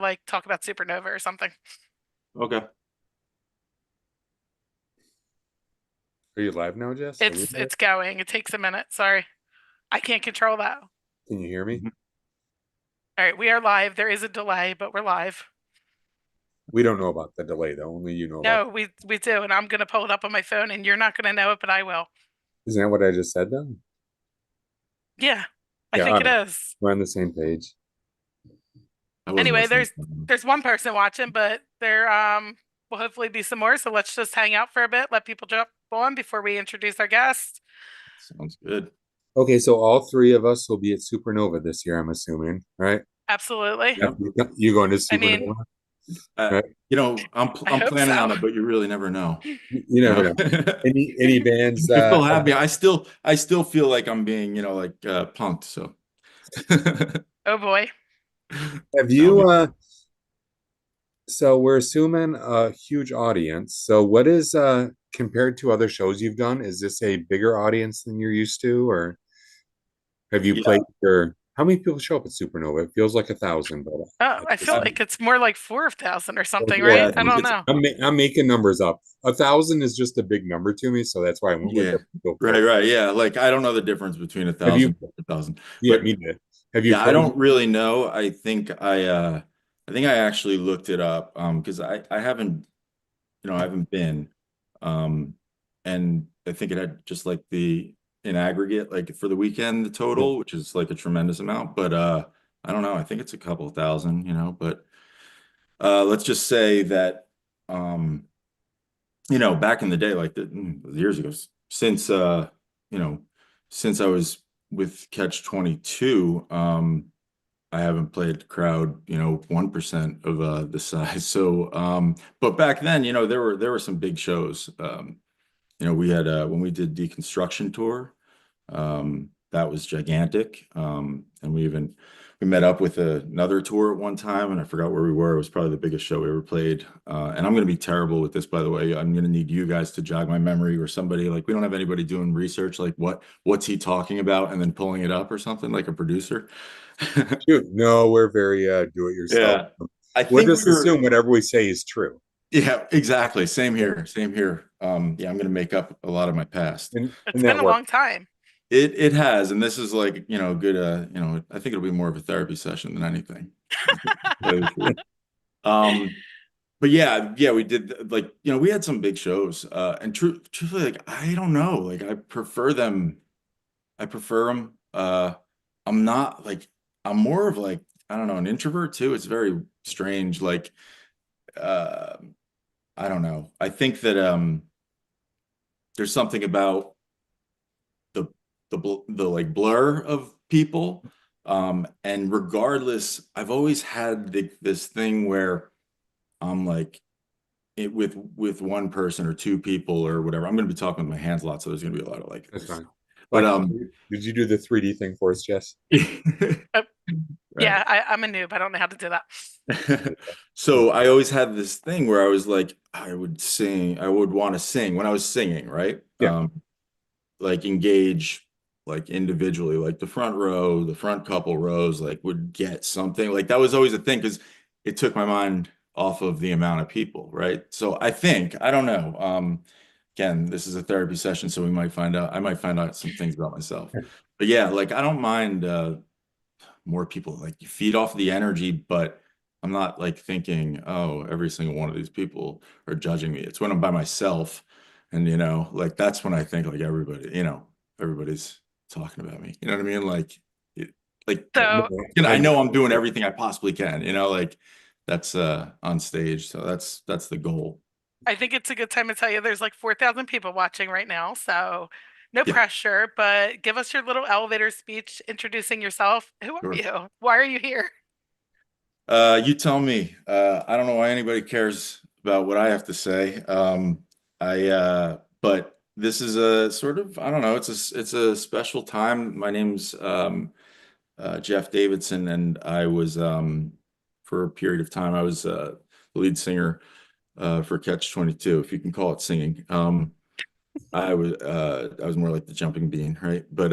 like talk about Supernova or something. Okay. Are you live now, Jess? It's going. It takes a minute. Sorry. I can't control that. Can you hear me? Mhm. All right, we are live. There is a delay, but we're live. We don't know about the delay though. Only you know about. No, we do, and I'm gonna pull it up on my phone, and you're not gonna know it, but I will. Isn't that what I just said though? Yeah, I Yeah, think all it right. is. We're on the same page. I wasn't Anyway, listening. there's one person watching, but there will hopefully be some more. So let's just hang out for a bit, let people jump on before we introduce our guest. Sounds good. Okay, so all three of us will be at Supernova this year, I'm assuming, right? Absolutely. Yep. You going to I mean, Supernova, right? I I'm hope planning so. on it, but you really never know. You You never know? know. Any bands You still have me. I still feel like I'm being, punked. So Oh boy. have no, you so we're assuming a huge audience. So what is compared to other shows you've done, is this a bigger audience than you're used to, or have you yeah. played your how many people show up at Supernova? It feels like 1,000, but Oh, I feel like it's more like 4,000 or something, Yeah, right? I I think don't it's know. I'm making numbers up. 1,000 is just a big number to me, so that's why I went with yeah. it. Go Right, close. right. Yeah. Like I don't know the difference between a Have you? thousand and 1,000. Yeah, But me too. Have you yeah, I played? don't really know. I think I actually looked it up because I haven't I haven't been. Um, and I think it had just like the in aggregate, like for the weekend, the total, which is like a tremendous amount. But I don't know. I think it's a couple of thousand, but let's just say that back in the day, like years ago, since you know, since I was with Catch 22, I haven't played crowd, 1% of the size. So, but back then, there were some big shows. We had when we did Deconstruction Tour, that was gigantic. And we met up with another tour at one time, and I forgot where we were. It was probably the biggest show we ever played. And I'm going to be terrible with this, by the way. I'm going to need you guys to jog my memory, or somebody, like, we don't have anybody doing research, like what's he talking about, and then pulling it up or something, like a producer. Shoot, no, we're very do it yourself. Yeah, I We'll think we just were. assume whatever we say is true. Yeah, exactly. Same here. Same here. Yeah, I'm going to make up a lot of my past. It's And been that a works. long time. It has, and this is like, good, I think it'll be more of a therapy session than anything. Um, but yeah, we did, like, we had some big shows. And truthfully, like, I don't know, like, I prefer them. I prefer them. I'm not like, I'm more of like, I don't know, an introvert too. It's very strange. Like, uh, I don't know. I think that there's something about the the like blur of people. And regardless, I've always had this thing where I'm like with one person or two people or whatever. I'm going to be talking with my hands a lot, so there's going to be a lot of like That's this. fine. But Like, did you do the 3D thing for us, Jess? Uh, right. yeah, I'm a noob. I don't know how to do that. So I always had this thing where I was like, I would want to sing when I was singing, right? Yeah, Like engage like individually, like the front row, the front couple rows, like would get something. Like that was always a thing because it took my mind off of the amount of people, right? So I think, I don't know. Again, this is a therapy session, so I might find out some things about myself. But yeah, like I don't mind more people. Like you feed off the energy, but I'm not like thinking, oh, every single one of these people are judging me. It's when I'm by myself, and like that's when I think like everybody's talking about me. You know what I mean? Like, like So I I know I'm doing everything I possibly can. Like that's on stage, so that's the goal. I think it's a good time to tell you there's like 4,000 people watching right now. So no Yeah, pressure, but give us your little elevator speech introducing yourself. Who are sure. you? Why are you here? You tell me. I don't know why anybody cares about what I have to say. But this is a sort of, I don't know, it's a special time. My name's Jeff Davidson, and I was for a period of time I was the lead singer for Catch 22, if you can call it singing. I was more like the jumping bean, right? But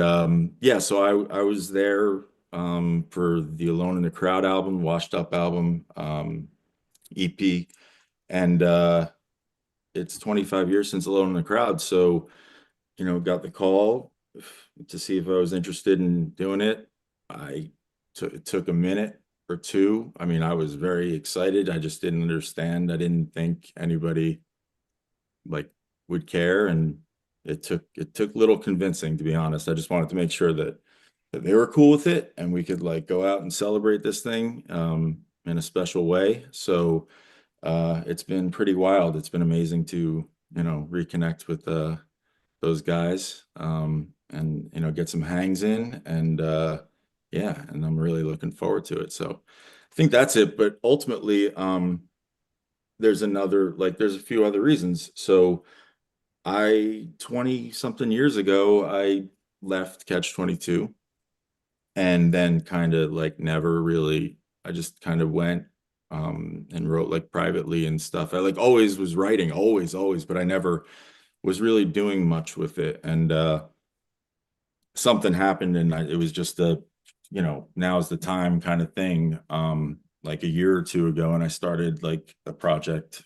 yeah, so I was there for the Alone in the Crowd album, Washed Up album, EP. And it's 25 years since Alone in the Crowd. So, got the call to see if I was interested in doing it. It took a minute or two. I mean, I was very excited. I just didn't understand. I didn't think anybody like would care, and it took little convincing, to be honest. I just wanted to make sure that they were cool with it and we could like go out and celebrate this thing in a special way. So it's been pretty wild. It's been amazing to, reconnect with those guys and get some hangs in, and yeah, and I'm really looking forward to it. So I think that's it. But ultimately, there's a few other reasons. So 20 something years ago, I left Catch 22, and then kind of like never really, I just kind of went and wrote like privately and stuff. I like always was writing, always, but I never was really doing much with it. And something happened, and it was just now's the time kind of thing. Like a year or two ago, and I started like a project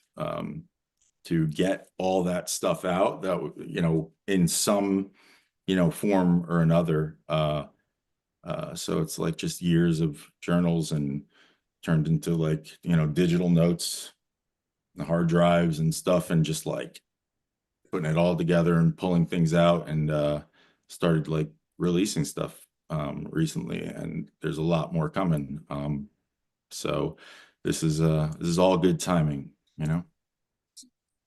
to get all that stuff out that in some form or another. So it's like just years of journals and turned into like digital notes, the hard drives and stuff, and just like putting it all together and pulling things out, and started like releasing stuff recently, and there's a lot more coming. So this is all good timing, you know.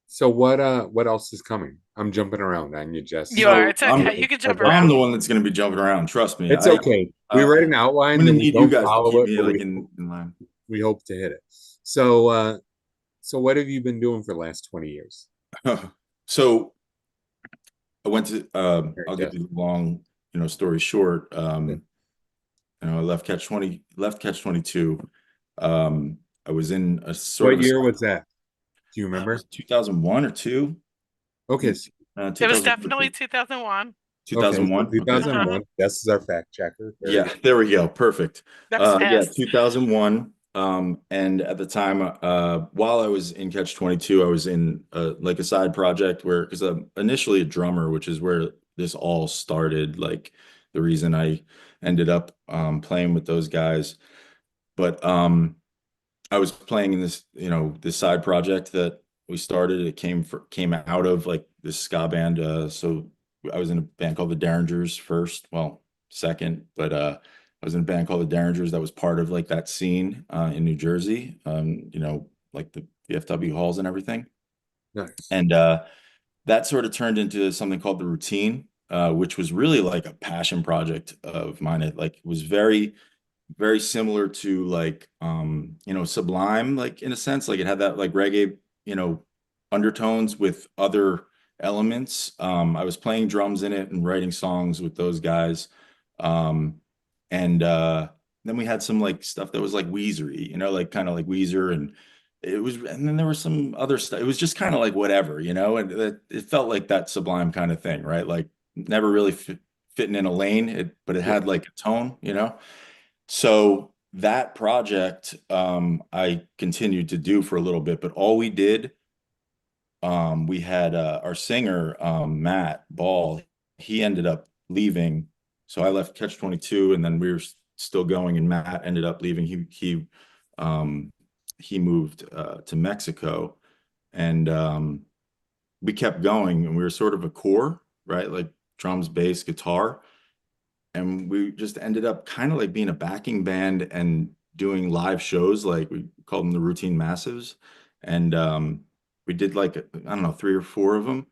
So what else is coming? I'm jumping around on you, Jess. You are. So It's okay. You can jump I'm around. the one that's going to be jumping around. Trust me. It's okay. We Uh, write an I'm outline, going to then we need you don't guys to follow keep it, me but like in line. we hope to hit it. So what have you been doing for the last 20 years? So I went to Right, I'll give Jess? you the long story short. Yeah. I left Catch 22. I was in a sort What of year was that? Do you remember? 2001 or two. I Okay, think It was 2001 or definitely two. 2001. okay, so 2001. Okay. Uh-huh. 2001. Jess is our fact checker. Very Yeah, good. there we go. Perfect. That's Yeah, fast. 2001. And at the time, while I was in Catch 22, I was in like a side project where, because I'm initially a drummer, which is where this all started, like the reason I ended up playing with those guys. But I was playing in this side project that we started. It came out of like this ska band. So I was in a band called the Derringers first, well, second, but I was in a band called the Derringers that was part of like that scene in New Jersey. Like the VFW halls and everything. Nice. And that sort of turned into something called the Routine, which was really like a passion project of mine. It was very similar to like Sublime, like in a sense, like it had that like reggae you know undertones with other elements. I was playing drums in it and writing songs with those guys. And then we had some like stuff that was like Weezery, like kind of like Weezer, and then there was some other stuff. It was just kind of like whatever, and it felt like that Sublime kind of thing, right? Like never really fitting in a lane, but it Yeah. had like a tone. So that project, I continued to do for a little bit, but all we did, we had our singer, Matt Ball, he ended up leaving. So I left Catch 22, and then we were still going, and Matt ended up leaving. Um, he moved to Mexico, and we kept going, and we were sort of a core, right? Like drums, bass, guitar, and we just ended up kind of like being a backing band and doing live shows. Like we called them the Routine Massives, and we did like I don't know, 3 or 4 of them.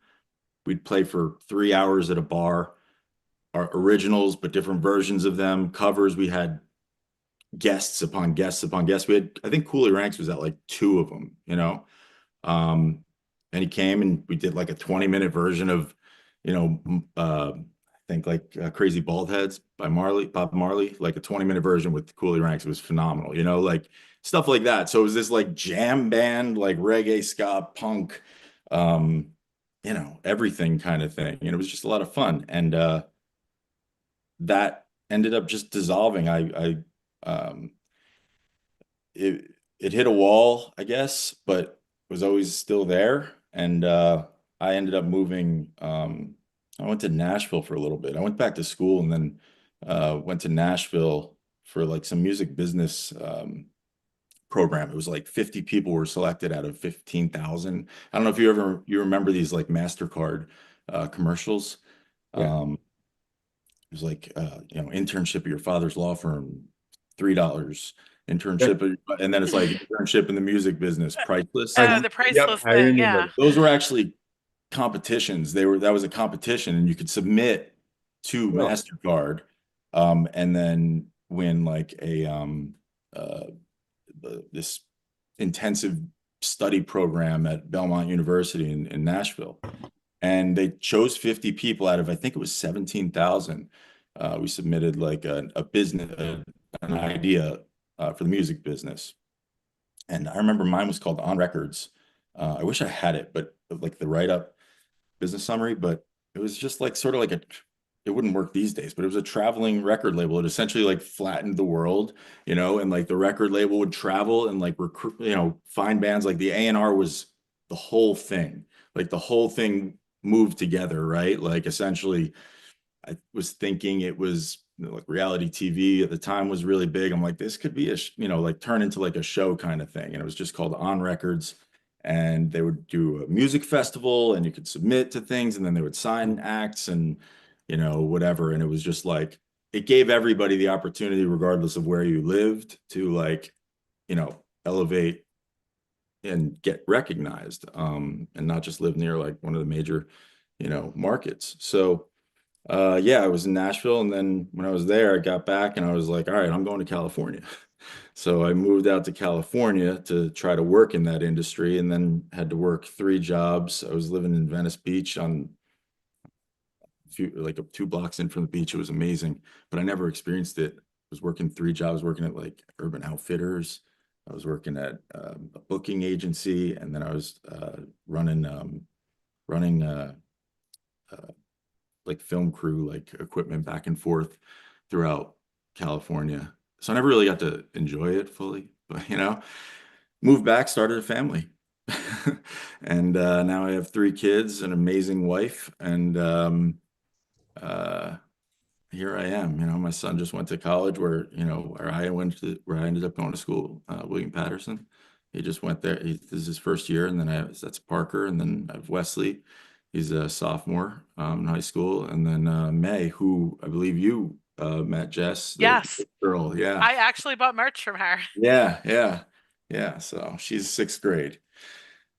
We'd play for 3 hours at a bar, our originals but different versions of them, covers. We had guests upon guests upon guests. We had, I think, Cooley Ranks was at like 2 of them. um, and he came, and we did like a 20-minute version of, I think like Crazy Bald Heads by Bob Marley, like a 20-minute version with Cooley Ranks. It was phenomenal, like stuff like that. So it was this like jam band, like reggae, ska, punk, um, everything kind of thing. And it was just a lot of fun. And that ended up just dissolving. It it hit a wall, I guess, but was always still there. And I ended up moving. I went to Nashville for a little bit. I went back to school and then went to Nashville for like some music business program. It was like 50 people were selected out of 15,000. I don't know if you remember these like MasterCard commercials. Yeah. Um, it was like internship at your father's law firm, $3. Yeah. Internship, and then it's like internship in the music business, priceless. Price. Oh, the Yep, priceless I thing. Yeah. remember. Those were actually competitions. That was a competition, and you could submit to Really? MasterCard, and then win like uh, this intensive study program at Belmont University in Nashville. And they chose 50 people out of, I think it was 17,000. We submitted like a business, an idea for the music business. And I remember mine was called On Records. I wish I had it, but like the write-up business summary, but it was just like sort of like it wouldn't work these days, but it was a traveling record label. It essentially like flattened the world, and like the record label would travel and like recruit, find bands. Like the A&R was the whole thing. Like the whole thing moved together, right? Like essentially I was thinking it was like reality TV at the time was really big. I'm like, this could be like turn into like a show kind of thing. And it was just called On Records. And they would do a music festival and you could submit to things and then they would sign acts and, whatever. And it was just like, it gave everybody the opportunity, regardless of where you lived, to like, elevate and get recognized, and not just live near like one of the major, markets. So, yeah, I was in Nashville, and then when I was there, I got back and I was like, all right, I'm going to California. So I moved out to California to try to work in that industry, and then had to work 3 jobs. I was living in Venice Beach on like 2 blocks in from the beach. It was amazing, but I never experienced it. I was working 3 jobs, working at like Urban Outfitters. I was working at a booking agency, and then I was running uh, like film crew, like equipment back and forth throughout California. So I never really got to enjoy it fully, but moved back, started a family. And now I have 3 kids, an amazing wife, and uh, here I am. My son just went to college where I ended up going to school, William Patterson. He just went there. This is his first year, and then that's Parker, and then I have Wesley. He's a sophomore in high school, and then May, who I believe you met, Jess, the Yes. girl. Yeah, I actually bought merch from her. yeah, yeah, yeah. So she's 6th grade,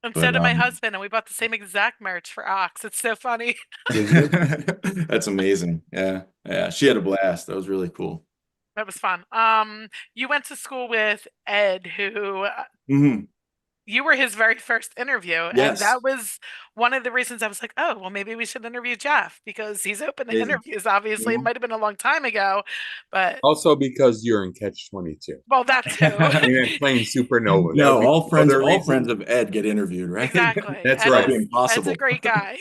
And so but did my husband, and we bought the same exact merch for Ox. It's so funny. Did you? that's amazing. Yeah, yeah. She had a blast. That was really cool. That was fun. You went to school with Ed, who Hmm. you were his very first interview, and Yes. that was one of the reasons I was like, oh, well, maybe we should interview Jeff because he's open to Amazing. interviews. Obviously, it Mhm. might have been a long time ago, but Also because you're in Catch 22. well, that too. You're playing Supernova. That would No, be all no friends, other all reason. friends of Ed get interviewed, right? Exactly. That's Ed That'd right. be is Ed's a impossible. great guy.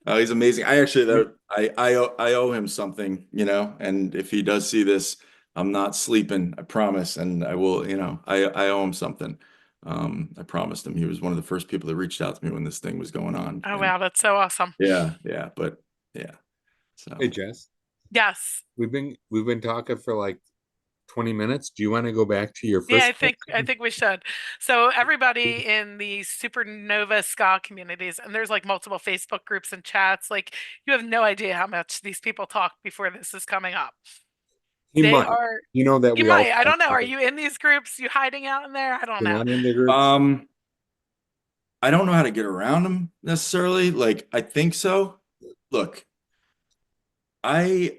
He's amazing. I actually, I owe him something, and if he does see this, I'm not sleeping, I promise. And I will, I owe him something. I promised him. He was one of the first people that reached out to me when this thing was going on. Oh And wow, that's so awesome. yeah, yeah, but yeah. Hey So Jess, Yes. we've been talking for like 20 minutes. Do you want to go back to your Yeah, first I question? think we should. So everybody in the Supernova Ska communities, and there's like multiple Facebook groups and chats, like you have no idea how much these people talk before this is coming up. He They might. are, You know that you we all might, I talk don't know. Are about you in these groups? You hiding out in there? I don't you're know. not in the groups. um I don't know how to get around him necessarily. Like I think so. Look, I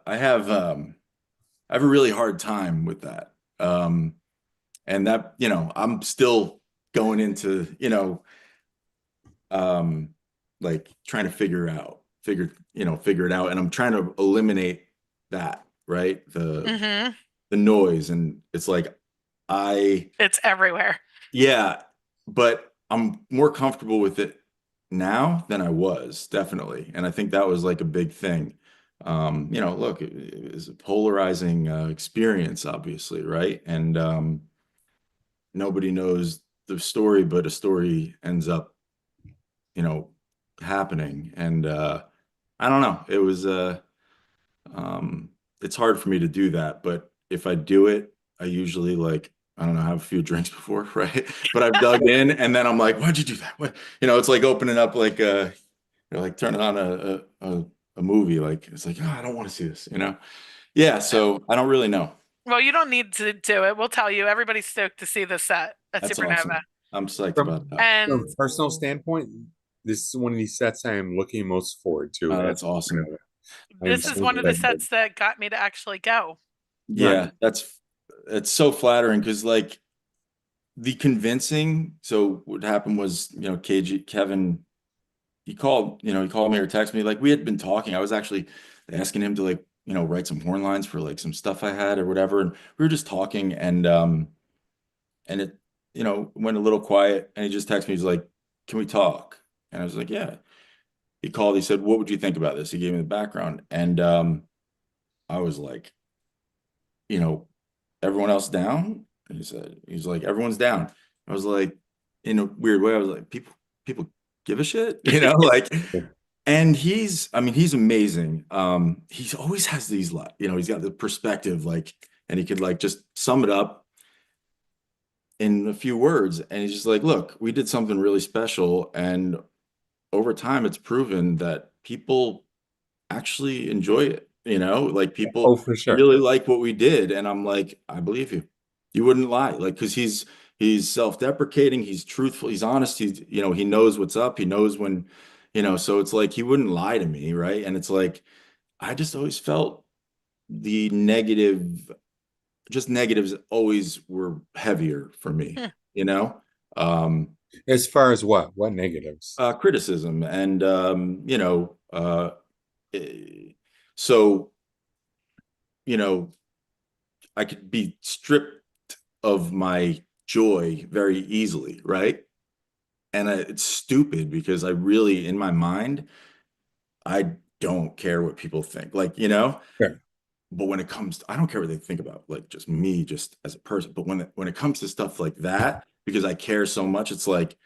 have a really hard time with that. And that, I'm still going into, um, like trying to figure it out. And I'm trying to eliminate that, right? Hmm. The noise. And it's like, I, It's everywhere. yeah, but I'm more comfortable with it now than I was, definitely. And I think that was like a big thing. You know, look, it was a polarizing experience, obviously, right? And nobody knows the story, but a story ends up, you know, happening. And I don't know. It was it's hard for me to do that, but if I do it, I usually like, I don't know, have a few drinks before, right? But I've dug in and then I'm like, why'd you do that? What, you know, it's like opening up like like turning on a movie. Like it's like, oh, I don't want to see this, you know? Yeah, so I don't really know. Well, you don't need to do it. We'll tell you. Everybody's stoked to see the set at That's Supernova. awesome. I'm psyched From about that. from And a personal standpoint, this is one of these sets I am looking most forward to. That's awesome. I am this is so one of the excited. sets that got me to actually go. Nice. Yeah, that's it's so flattering because like the convincing. So what happened was, you know, KG Kevin, he called, you know, he called me or texted me. Like we had been talking. I was actually asking him to like, you know, write some horn lines for like some stuff I had or whatever. And we were just talking and it, you know, went a little quiet and he just texted me. He's like, can we talk? And I was like, yeah. He called, he said, what would you think about this? He gave me the background. And I was like, you know, everyone else down? And he said, he's like, everyone's down. I was like, in a weird way, I was like, people give a shit, you know, like, and I mean, he's amazing. He's always has these, like, you know, he's got the perspective, like, and he could like just sum it up in a few words. And he's just like, look, we did something really special. And over time, it's proven that people actually enjoy it, you know, like Oh, people for sure. really like what we did. And I'm like, I believe you. You wouldn't lie. Like, because he's self-deprecating, he's truthful, he's honest, he's, you know, he knows what's up, he knows when, you know, so it's like he wouldn't lie to me, right? And it's like I just always felt the negative, just negatives always were heavier for me, Hmm. you know? Um As far as what? What negatives? Criticism and you know, eh, so you know, I could be stripped of my joy very easily, right? And it's stupid because I really, in my mind, I don't care what people think. Like, you know, Sure. but when it comes, I don't care what they think about, like just me, just as a person. But when it comes to stuff like that, because I care so much, it's like,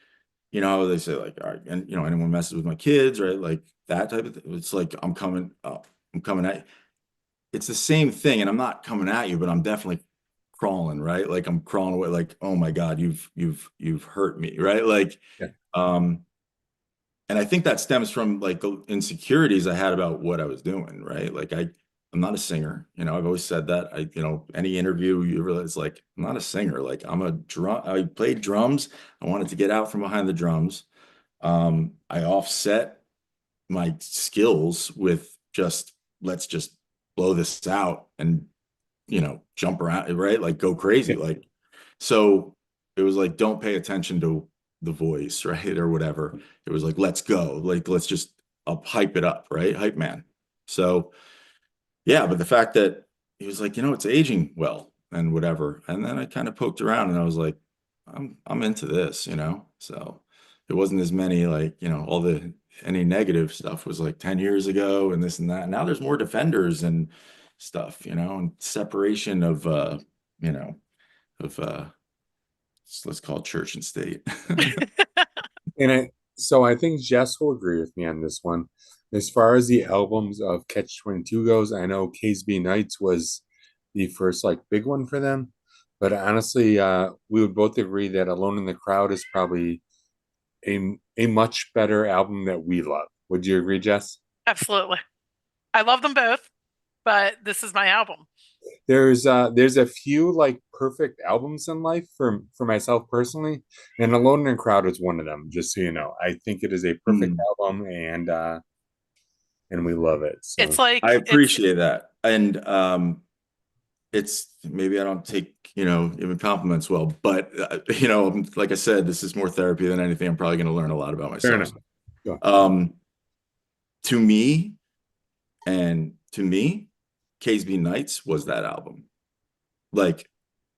you know, how they say like, all right, and you know, anyone messes with my kids, right? Like that type of thing. It's like I'm coming up, I'm coming at you. It's the same thing, and I'm not coming at you, but I'm definitely crawling, right? Like I'm crawling away, like, oh my God, you've hurt me, right? Like, Yeah. um, and I think that stems from like the insecurities I had about what I was doing, right? Like I'm not a singer, you know, I've always said that. You know, any interview you realize like I'm not a singer, like I played drums. I wanted to get out from behind the drums. I offset my skills with just let's just blow this out and you know jump around, right, like go crazy, Yeah. like so it was like don't pay attention to the voice, right, or whatever. It was like let's go, like let's just up hype it up, right, hype man. So yeah, but the fact that he was like, you know, it's aging well and whatever. And then I kind of poked around and I was like, I'm into this, you know. So it wasn't as many like, you know, all the any negative stuff was like 10 years ago and this and that. Now there's more defenders and stuff, you know, and separation of you know, of let's call it church and state. And so I think Jess will agree with me on this one. As far as the albums of Catch 22 goes, I know KSB Nights was the first like big one for them. But honestly, we would both agree that Alone in the Crowd is probably a much better album that we love. Would you agree, Jess? Absolutely. I love them both, but this is my album. There's a few like perfect albums in life for myself personally, and Alone in the Crowd is one of them, just so you know. I think it is a perfect Hmm. album and we love it. It's So I like it's appreciate that. And it's maybe I don't take, you know, even compliments well, but you know, like I said, this is more therapy than anything. I'm probably going to learn a lot about fair myself. enough. Go. Um, to me, and to me, KSB Nights was that album. Like,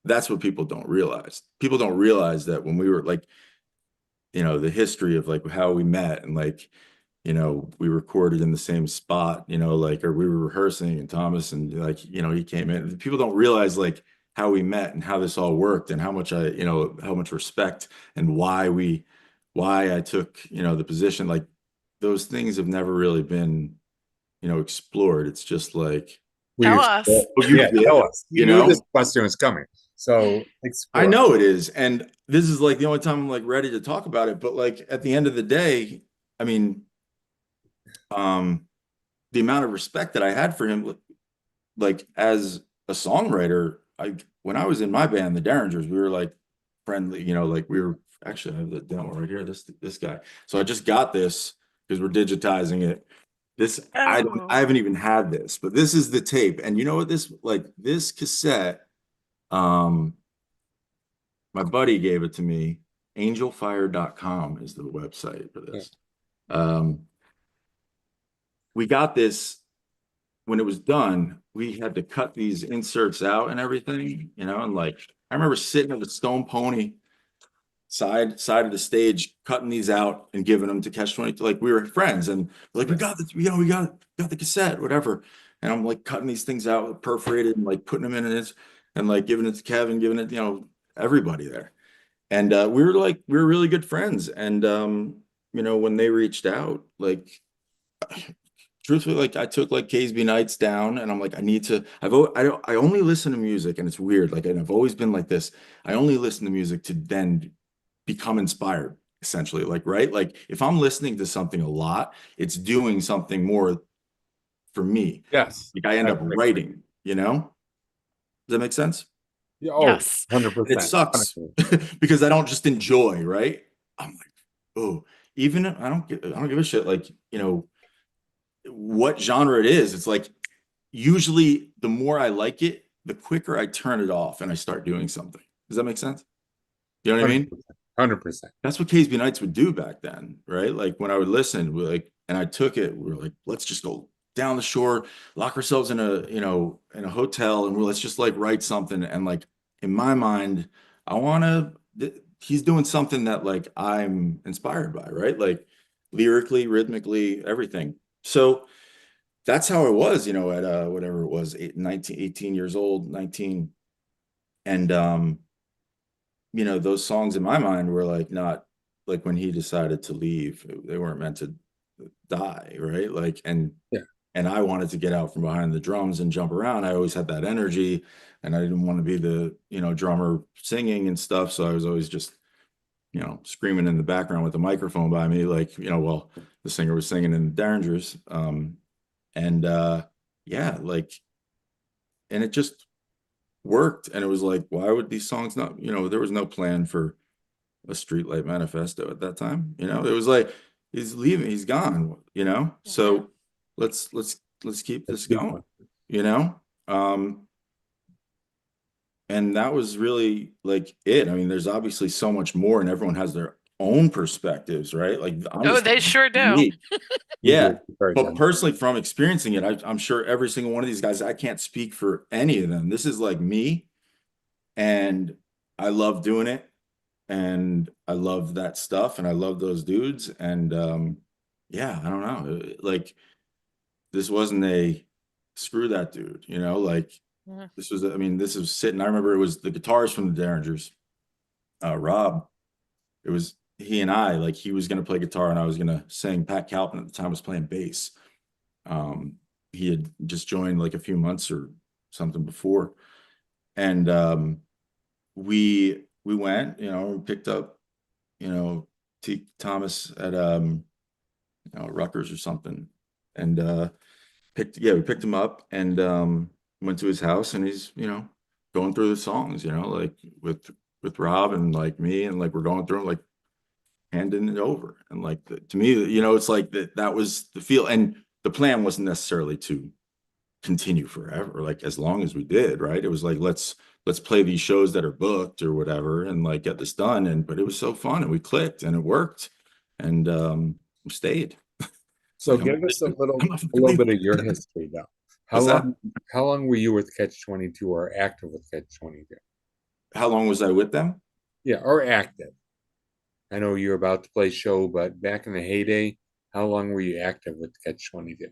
that's what people don't realize. People don't realize that when we were like, you know, the history of like how we met and like we recorded in the same spot, like, or we were rehearsing and Thomas and like, he came in. People don't realize like how we met and how this all worked and how much how much respect and why I took, the position. Like those things have never really been, explored. It's just like, Tell us. oh, you Yeah, did, tell us. You knew this question was coming, so I explore. know it is. And this is like the only time I'm like ready to talk about it. But like at the end of the day, I mean, um, the amount of respect that I had for him, like as a songwriter, when I was in my band, the Derringers, we were like friendly, like we were actually I have the demo right here, this guy. So I just got this because we're digitizing it. This I Oh. haven't even had this, but this is the tape. And you know what this cassette, um, my buddy gave it to me. Angelfire.com is the website for Yeah. this. Um, we got this when it was done. We had to cut these inserts out and everything, and like I remember sitting at the Stone Pony side of the stage, cutting these out and giving them to Catch 22. Like we were friends, and like we got the we got the cassette, whatever. And I'm like cutting these things out, perforated, and like putting them in it, and like giving it to Kevin, giving it, everybody there. And we were really good friends. And when they reached out, like truthfully, like I took like Caseby Nights down, and I'm like, I need to. I only listen to music, and it's weird. Like, and I've always been like this. I only listen to music to then become inspired, essentially. Like, right? Like, if I'm listening to something a lot, it's doing something more for me. Yes. Like, I end up writing. Does that make sense? Yeah, Yes. 'It 100%. sucks because I don't just enjoy, right? I'm like, oh, even I don't give a shit. Like, what genre it is. It's like usually the more I like it, the quicker I turn it off and I start doing something. Does that make sense? You know what I mean? 100%. 100%. That's what Caseby Nights would do back then, right? Like when I would listen, and I took it, we were like, let's just go down the shore, lock ourselves in a hotel, and let's just like write something. And like in my mind, I want to. He's doing something that like I'm inspired by, right? Like lyrically, rhythmically, everything. So that's how it was, at whatever it was, 18 years old, 19. And those songs in my mind were like not like when he decided to leave, they weren't meant to die, right? Like Yeah. and I wanted to get out from behind the drums and jump around. I always had that energy, and I didn't want to be the, drummer singing and stuff. So I was always just, screaming in the background with the microphone by me, like, well, the singer was singing in the Derringers. And yeah, like, and it just worked. And it was like, why would these songs not, there was no plan for a Streetlight Manifesto at that time. It was like, he's leaving, he's gone, so let's keep Let's this keep going, going. you know? Um, and that was really like it. I mean, there's obviously so much more, and everyone has their own perspectives, right? Like I'm Oh, just they sure do. me. We do. Yeah. But personally, from experiencing it, I'm sure every single one of these guys, I can't speak for any of them. This is like me, and I love doing it, and I love that stuff, and I love those dudes. And yeah, I don't know. Like this wasn't a screw that dude, like Mhm. this was, I mean, this was sitting. I remember it was the guitarist from the Derringers, Rob. It was he and I, like he was gonna play guitar and I was gonna sing. Pat Calpin at the time was playing bass. Um, he had just joined like a few months or something before. And we went, picked up, T Thomas at Rutgers or something. And we picked him up and went to his house, and he's, going through the songs, like with Rob and like me, and like we're going through them, like handing it over. And like to me, it's like that was the feel. And the plan wasn't necessarily to continue forever, like as long as we did, right? It was like let's play these shows that are booked or whatever and like get this done. And but it was so fun, and we clicked and it worked, and we stayed. It's So like give us a I'm not little bit leaving. of your history though. How What's that? long how long were you with Catch 22 or active with Catch 22? How long was I with them? Yeah, or active. I know you're about to play show, but back in the heyday, How long were you active with Catch 22?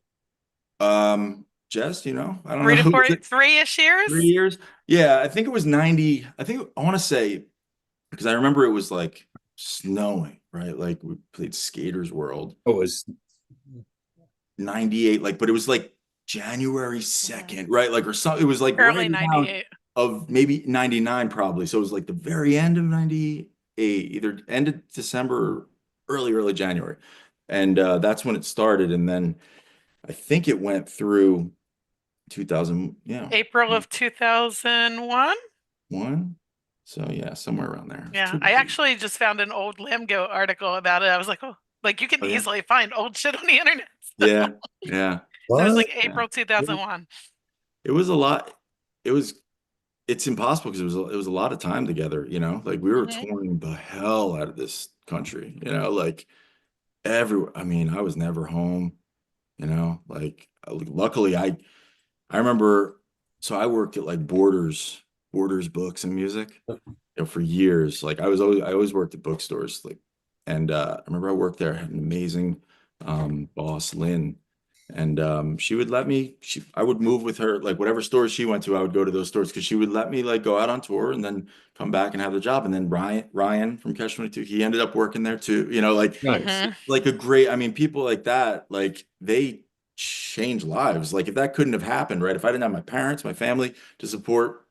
Jess, I don't Three to know. four, Was it 3-ish three years? years? Yeah, I think it was 90. I think I want to say because I remember it was like snowing, right? Like we played Skaters World Oh, it was 98, like, but it was like January Mhm. 2nd, right? Like, or something. It was like right Early around 98. of maybe 99, probably. So it was like the very end of 98, either end of December or early January. And that's when it started. And then I think it went through 2000, April of 2001. one. So yeah, somewhere around there. It's Yeah, two. I actually just found an old Lamgo article about it. I was like, oh, like you can Oh yeah. easily find old shit on the internet. Yeah. Yeah. It was what? like Yeah. April 2001. It was a lot. It was it's impossible because it was a lot of time together, like we were Hmm. touring the hell out of this country, like I mean, I was never home, like luckily I remember, so I worked at like Borders Books and Music, for years. Like I always worked at bookstores, like, and I remember I worked there, I had an amazing boss, Lynn, and she would let me. I would move with her, like whatever stores she went to, I would go to those stores because she would let me like go out on tour and then come back and have the job. And then Ryan from Catch 22, he ended up working there too. Nice. Hmm. Like a great, I mean, people like that, like they change lives. Like if that couldn't have happened, right? If I didn't have my parents, my family to support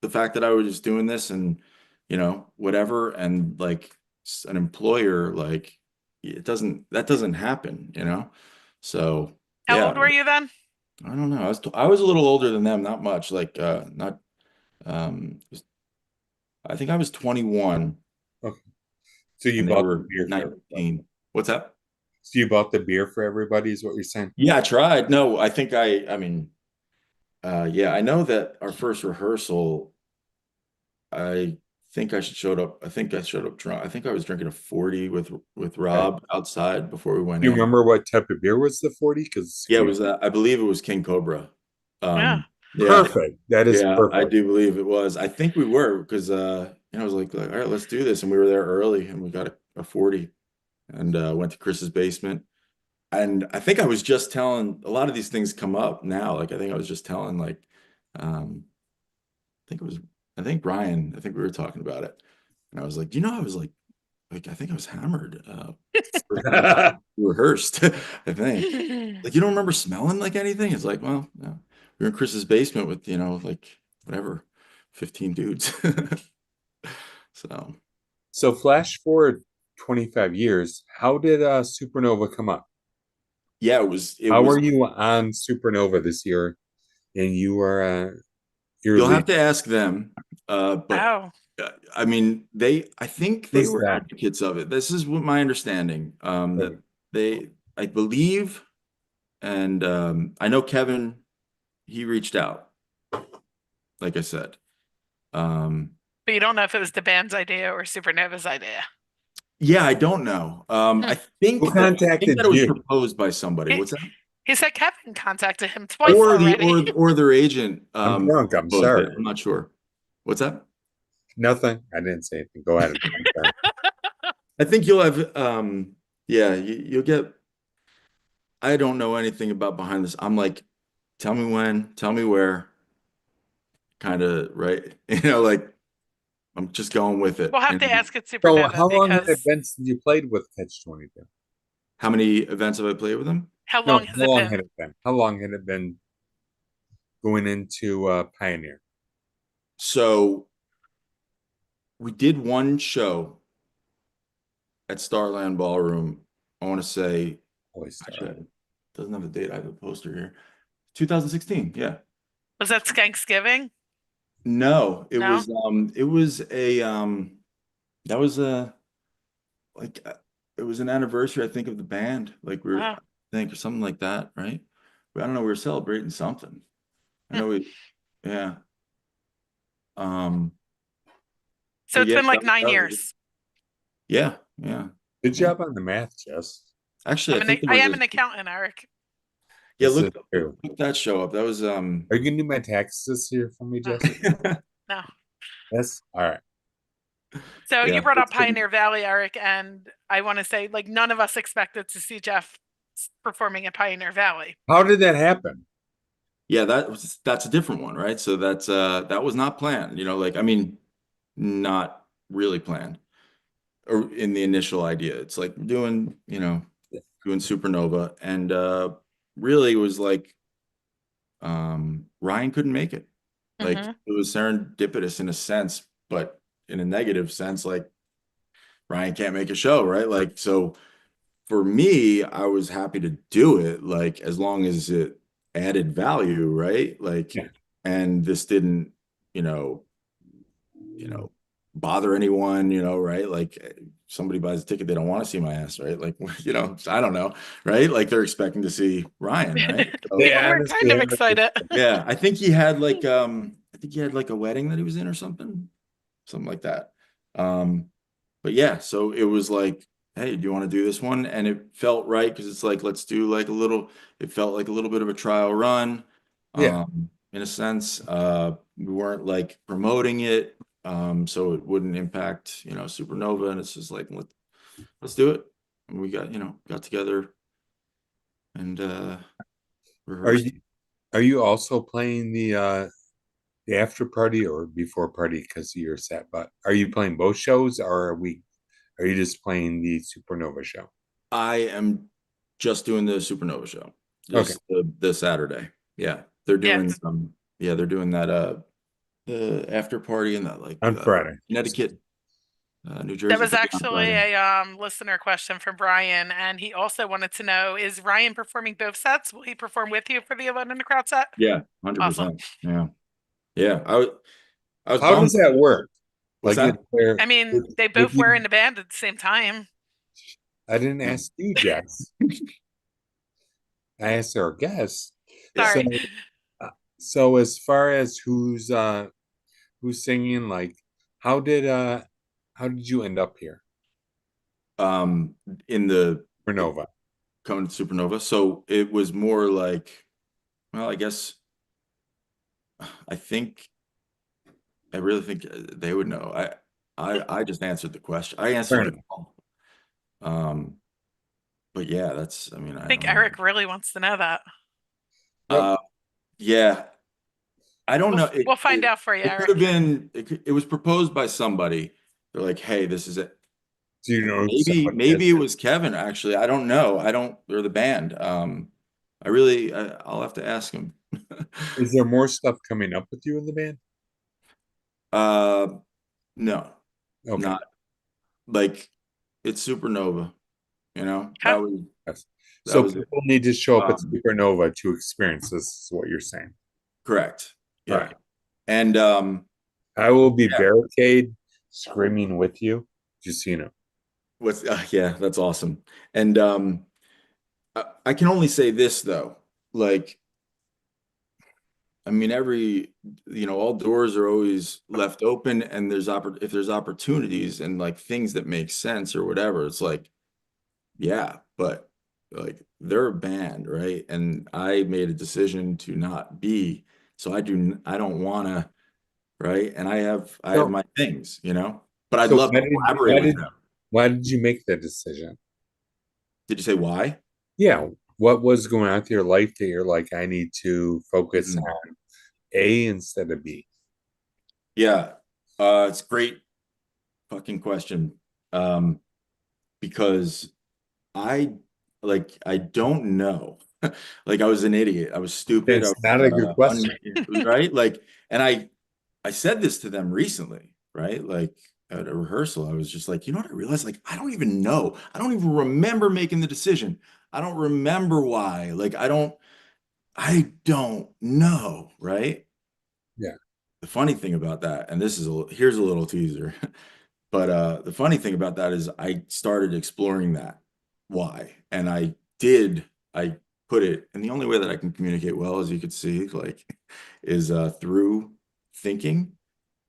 the fact that I was just doing this and whatever, and like an employer, like that doesn't happen, So How yeah, old were you then? I don't know. I was a little older than them, not much, like not I think I was 21 Okay. So you and they bought the were beer for everybody. 19. What's that? So you bought the beer for everybody, is what you're saying? Yeah, I tried. No, I mean, yeah, I know that our first rehearsal, I I think I showed up drunk. I think I was drinking a 40 with Okay. Rob outside before we went Do you in. remember what type of beer was the 40? Because Yeah, it was I believe it was King Cobra. Yeah. Yeah. perfect. That is Yeah, I perfect. do believe it was. I think we were because I was like, all right, let's do this. And we were there early and we got a 40 and went to Chris's basement. And I think I was just telling a lot of these things come up now. Like I think I was just telling like um I think it was I think Brian, I think we were talking about it. And I was like, I was like I think I was hammered first night we rehearsed, I think. Like you don't remember smelling like anything? It's like, well, no. We were in Chris's basement with, like whatever, 15 dudes. So So flash forward 25 years, how did Supernova come up? yeah, it How was were you on Supernova this year? And you were your you'll have lead. to ask them. But Oh, I mean, I think they Who's were that? advocates of it. This is what my understanding. That Okay. I believe, and I know Kevin, he reached out, like I said. Um, but you don't know if it was the band's idea or Supernova's idea. yeah, I don't know. Hmm. I Who think contacted that it was you? proposed by somebody. He, What's that? he said Kevin contacted him twice Or already. their agent I'm drunk. I'm proposed it. sorry. I'm not sure. What's that? Nothing. I didn't say anything. Go ahead. I'm sorry. I think you'll have yeah, you'll get. I don't know anything about behind this. I'm like, tell me when, tell me where, kind of, right? Like I'm just going with We'll it. have to And ask at So Supernova how long had it because been since you played with Catch 22? how many events have I played with them? how No, long has how it long been? had it been? How long had it been going into Pioneer? So we did one show at Starland Ballroom. I want to say, Always actually, Star. it doesn't have a date. I have a poster here. 2016. Yeah. Was that Thanksgiving? No, No? it was a that was a like it was an anniversary, I think, of the band. Like Oh. I think or something like that, right? I don't know, we were celebrating something. I Hmm. know yeah. Um, So but it's yeah, been like nine that was it. years. Yeah, yeah, Good yeah. job on the math, Jess. Actually, I think there I was am an accountant, Eric. yeah, This is true. look that show up. That was Are you gonna do my taxes this year for me, Oh, Jess? no. Yes. All right. So you yeah, brought up Pioneer Valley, Eric, and I want to say like none of us expected to see Jeff performing in Pioneer Valley. How did that happen? Yeah, that's a different one, right? So that was not planned, like, I mean, not really planned or in the initial idea. It's like doing Supernova, and really it was like Ryan couldn't make it. Like, Hmm. it was serendipitous in a sense, but in a negative sense, like Ryan can't make a show, right? Like, so for me, I was happy to do it, like, as long as it added value, right? Like, Yeah. and this didn't, you know, you know, bother anyone, right? Like, somebody buys a ticket, they don't want to see my ass, right? Like, I don't know, right? Like, they're expecting to see Ryan, right? So, People They were kind honestly of are. excited. yeah, I think he had like a wedding that he was in or something like that. But yeah, so it was like, hey, do you want to do this one? And it felt right because it's like, let's do like it felt like a little bit of a trial run, Yeah. in a sense. We weren't like promoting it, so it wouldn't impact, Supernova. And it's just like, let's do it. And we got together and Are rehearsed. you are you also playing the after party or before party because of your set? But are you playing both shows, or are you just playing the Supernova show? I am just doing the Supernova show, Okay. just the Saturday. Yeah, they're doing Yes. they're doing that the after party in that like On Friday. Connecticut, New That Jersey, was but yeah, on actually Friday. a listener question from Brian, and he also wanted to know, is Ryan performing both sets? Will he perform with you for the Alone in the Crowd set? Yeah, Awesome. 100%. Yeah, yeah. I was How does bummed. that work? What's Like, that? I mean, they would both were in you? the band at the same time. I didn't Yeah, ask you, Jess. I asked our guests. yeah. So, Sorry. uh, so as far as who's singing, like, how did uh how did you end up here Um, in for the Nova? coming to Supernova, so it was more like, well, I guess I think I really think they would know. I just answered the question. I Fair answered the enough. call. Um, but yeah, I mean, I I think don't know. Eric really wants to know that. Well, Uh, yeah, I don't We'll know. we'll find out for you, It could have Eric. been, it was proposed by somebody. They're like, hey, this is it. do you know who somebody Maybe is? it was Kevin, actually. I don't know. Or the band. I'll have to ask him. Is there more stuff coming up with you in the band? Uh, no, Okay. not like it's Supernova, Okay. Yes. that So was it. people need to show up at Um, Supernova to experience this, is what you're saying. Correct. All Yeah. right. And I will be yeah, barricade screaming with you, just so you know. yeah, that's awesome. And I can only say this though. Like, I mean, all doors are always left open, and if there's opportunities and like things that make sense or whatever, it's like, yeah, but like they're a band, right? And I made a decision to not be, so I don't want to, right? And I have So my things, but I'd so love to collaborate with them. why did you make that decision? Did you say why? Yeah. What was going on with your life that you're like, I need to focus Mhm. on A instead of B? Yeah, it's a great fucking question. Um, because I I don't know. Like, I was an idiot. I was stupid. I It's was not a good question. right? Like, and I said this to them recently, right? Like, at a rehearsal, I was just like, you know what I realized? Like, I don't even know. I don't even remember making the decision. I don't remember why. Like, I don't know, right? Yeah. The funny thing about that, and here's a little teaser. But the funny thing about that is I started exploring that why, and I put it, and the only way that I can communicate well, as you could see, like, is through thinking,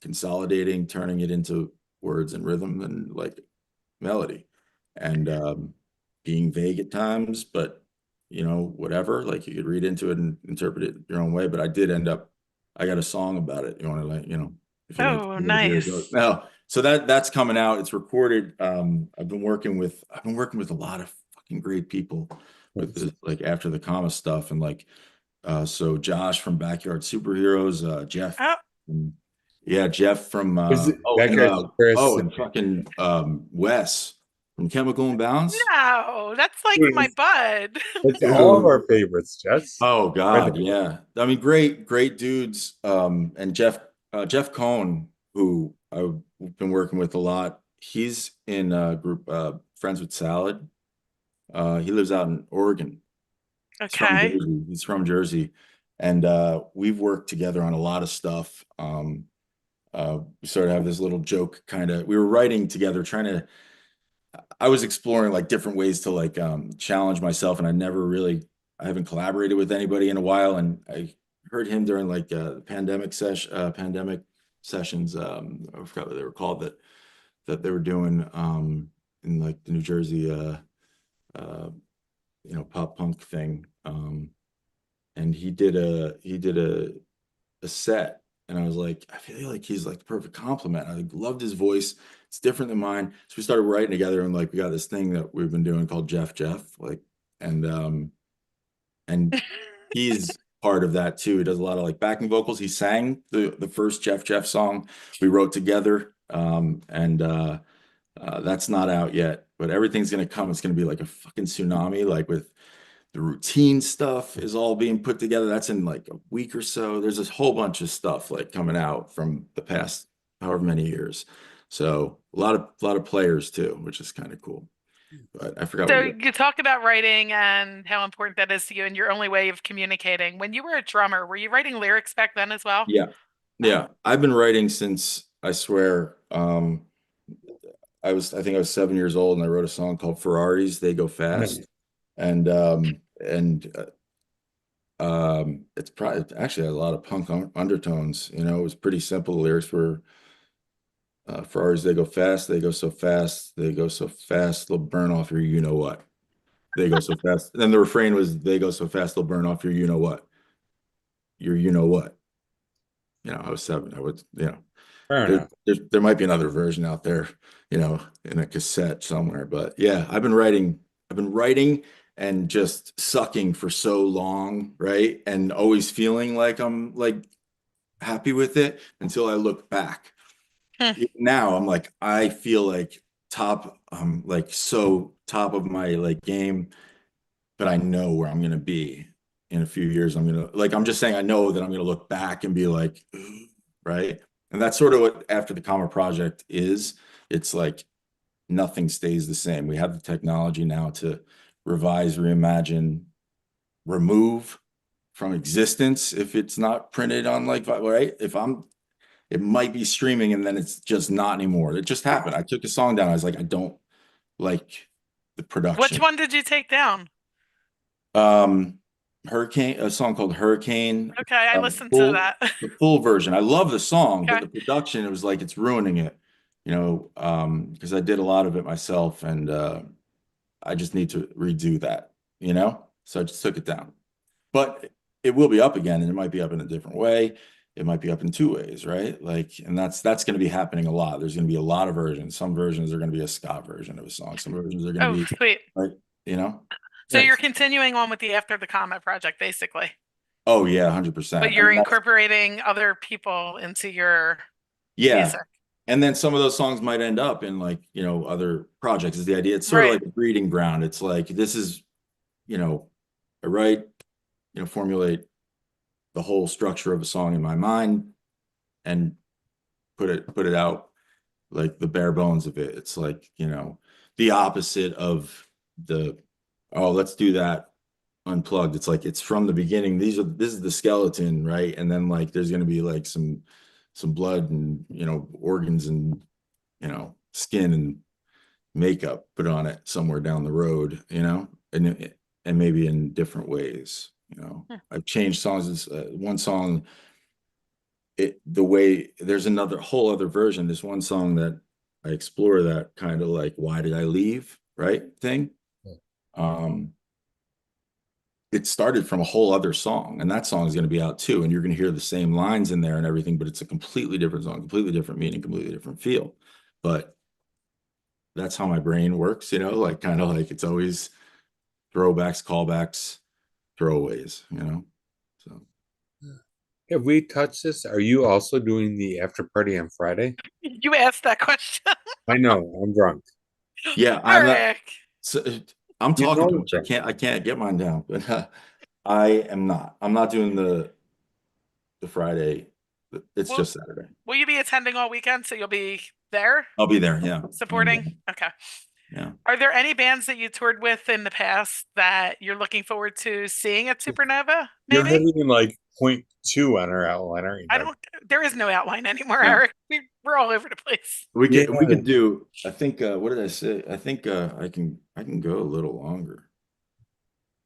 consolidating, turning it into words and rhythm and like melody, and being vague at times, but whatever, like, you could read into it and interpret it your own way. But I got a song about it. You want to, like, if you like Oh, to hear it go nice. now. So that's coming out. It's recorded. I've been working with a lot of fucking great people with this, like after the comma stuff. And like, so Josh from Backyard Superheroes, Jeff, Oh, yeah, Jeff from, Was it oh, and, Backyard Chris? and fucking, Wes from Chemical Imbalance. no, that's like Dude, my bud. it's all of Dude. our favorites, Jess. Oh By the God, yeah. I mean, great dudes. And Jeff Cohn, who I've been working with a lot, he's in a group, Friends with Salad. He lives out in Oregon. He's from Okay. Jersey. He's from Jersey. And we've worked together on a lot of stuff. We sort of have this little joke kind of, we were writing together, I was exploring like different ways to like challenge myself, and I haven't collaborated with anybody in a while. And I heard him during like pandemic sessions. I forgot what they were called, that they were doing in like the New Jersey uh pop punk thing. And he did a set, and I was like, I feel like he's like the perfect compliment. I like, loved his voice. It's different than mine. So we started writing together, and like we got this thing that we've been doing called Jeff, like, and he's part of that too. He does a lot of like backing vocals. He sang the first Jeff song we wrote together. And that's not out yet, but everything's gonna come. It's gonna be like a fucking tsunami, like with the routine stuff is all being put together. That's in like a week or so. There's this whole bunch of stuff like coming out from the past however many years. So a lot of players too, which is kind of cool. But I forgot what So you. you talk about writing and how important that is to you and your only way of communicating. When you were a drummer, were you writing lyrics back then as well? Yeah. Oh, Yeah. I've been writing since, I swear, I think I was 7 years old, and I wrote a song called Ferraris, They Go Fast. And it's probably, it actually has a lot of punk undertones. It was pretty simple. The lyrics were, Ferraris, they go fast, they go so fast, they go so fast, they'll burn off your you know what. They go so fast. Then the refrain was, they go so fast, they'll burn off your you know what. Your you know what. I was 7. I would, fair there, enough. there might be another version out there, in a cassette somewhere. But yeah, I've been writing and just sucking for so long, right? And always feeling like I'm like happy with it until I look back. hmm. Now I'm like, I feel like like so top of my like game, but I know where I'm gonna be in a few years. I'm just saying, I know that I'm gonna look back and be like, "Ooh," right? And that's sort of what After the Comma project is. It's like nothing stays the same. We have the technology now to revise, reimagine, remove from existence if it's not printed on like, right? It might be streaming and then it's just not anymore. It just happened. I took a song down. I was like, I don't like the Which production. one did you take down? Um, a song called Hurricane, Okay, I uh, listened to full, that. the full version. I love the song, but Okay. the production, it was like it's ruining it, because I did a lot of it myself, and I just need to redo that. So I just took it down. But it will be up again, and it might be up in a different way. It might be up in 2 ways, right? Like, and that's going to be happening a lot. There's going to be a lot of versions. Some versions are going to be a ska version of a song. Some versions are going to Oh, be sweet. like, you know, So yeah. you're continuing on with the After the Comment project, basically, Oh yeah, but 100%. I you're mean, that's incorporating other people into your yeah. music. And then some of those songs might end up in like, other projects is the idea. It's sort of Right. like a breeding ground. It's like this is, you know, I write, formulate the whole structure of a song in my mind and put it out like the bare bones of it. It's like, the opposite of the, oh, let's do that unplugged. It's like it's from the beginning. This is the skeleton, right? And then like there's gonna be like some blood and organs and skin and makeup put on it somewhere down the road, and maybe in different ways. Hmm. I've changed songs. One song, the way there's another whole other version. There's one song that I explore that kind of like why did I leave, right, thing. Um, it started from a whole other song, and that song is going to be out too, and you're going to hear the same lines in there and everything, but it's a completely different song, completely different meaning, completely different feel. But that's how my brain works, like kind of like it's always throwbacks, callbacks, throwaways, so. Have we touched this? Are you also doing the after party on Friday? You asked that question. I know, I'm drunk. Yeah, I'm not. Eric. So, I'm You talking know too I'm much. drunk. I can't get mine down. But I am not. I'm not doing the Friday. It's Will just Saturday. will you be attending all weekend? So you'll be there I'll be there. Yeah. I'll be supporting? there. Okay. Yeah. Are there any bands that you toured with in the past that you're looking forward to seeing at Supernova? You're Maybe? having like .2 on our outline, aren't you, I Doug? don't, there is no outline anymore, Yeah. Eric. We're all over the place. Yeah. We could do. I think. What did I say? I think I can go a little longer.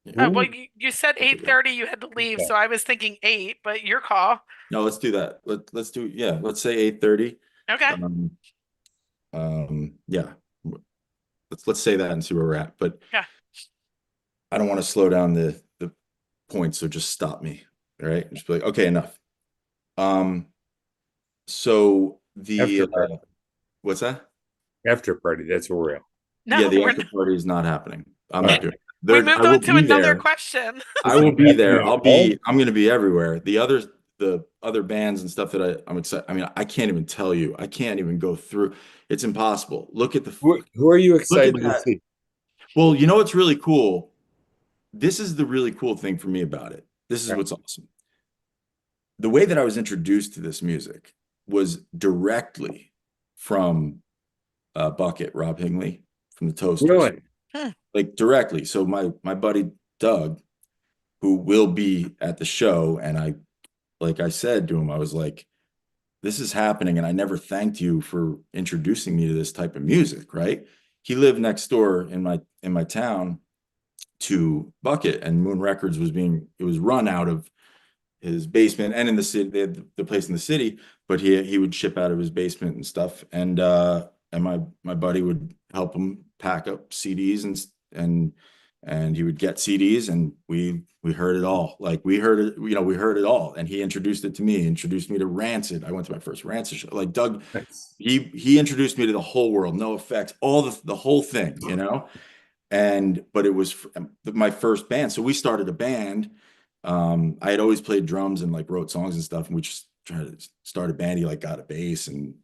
Yeah. Well, Ooh, you said I'll do that. 8:30 you had to leave, okay. so I was thinking 8, but your call. No, let's do that. Let's do. Yeah. Let's say 8:30. Okay. Um. Yeah. Let's say that and see where we're at. But Yeah. I don't want to slow down the points, so just stop me. All right. Just be like, okay, enough. So After what's that? after party, that's where we're at. Yeah, No, the we're after not. party is not happening. I'm not Oh, doing it. We There, I moved will on to be another there. question. I is will it be happening there. at all? I'm going to be everywhere. The other bands and stuff that I'm excited. I mean, I can't even tell you. I can't even go through. It's impossible. Who are you Look at excited to that. see? Well, you know what's really cool? This is the really cool thing for me about it. This is Okay. what's awesome. The way that I was introduced to this music was directly from Bucket, Rob Hingley from the Toasters, Really? Hmm. like directly. So my buddy Doug, who will be at the show, and like I said to him, I was like, "This is happening," and I never thanked you for introducing me to this type of music, right? He lived next door in my town to Bucket, and Moon Records it was run out of his basement and in the city. They had the place in the city, but he would ship out of his basement and stuff. And my buddy would help him pack up CDs and he would get CDs and we heard it all. Like we heard it, we heard it all. And he introduced it to me, introduced me to Rancid. I went to my first Rancid show. Like Doug, Nice. he introduced me to the whole world, no effects, all the whole thing. But it was my first band. So we started a band. I had always played drums and like wrote songs and stuff, and we just tried to start a band. He like got a bass and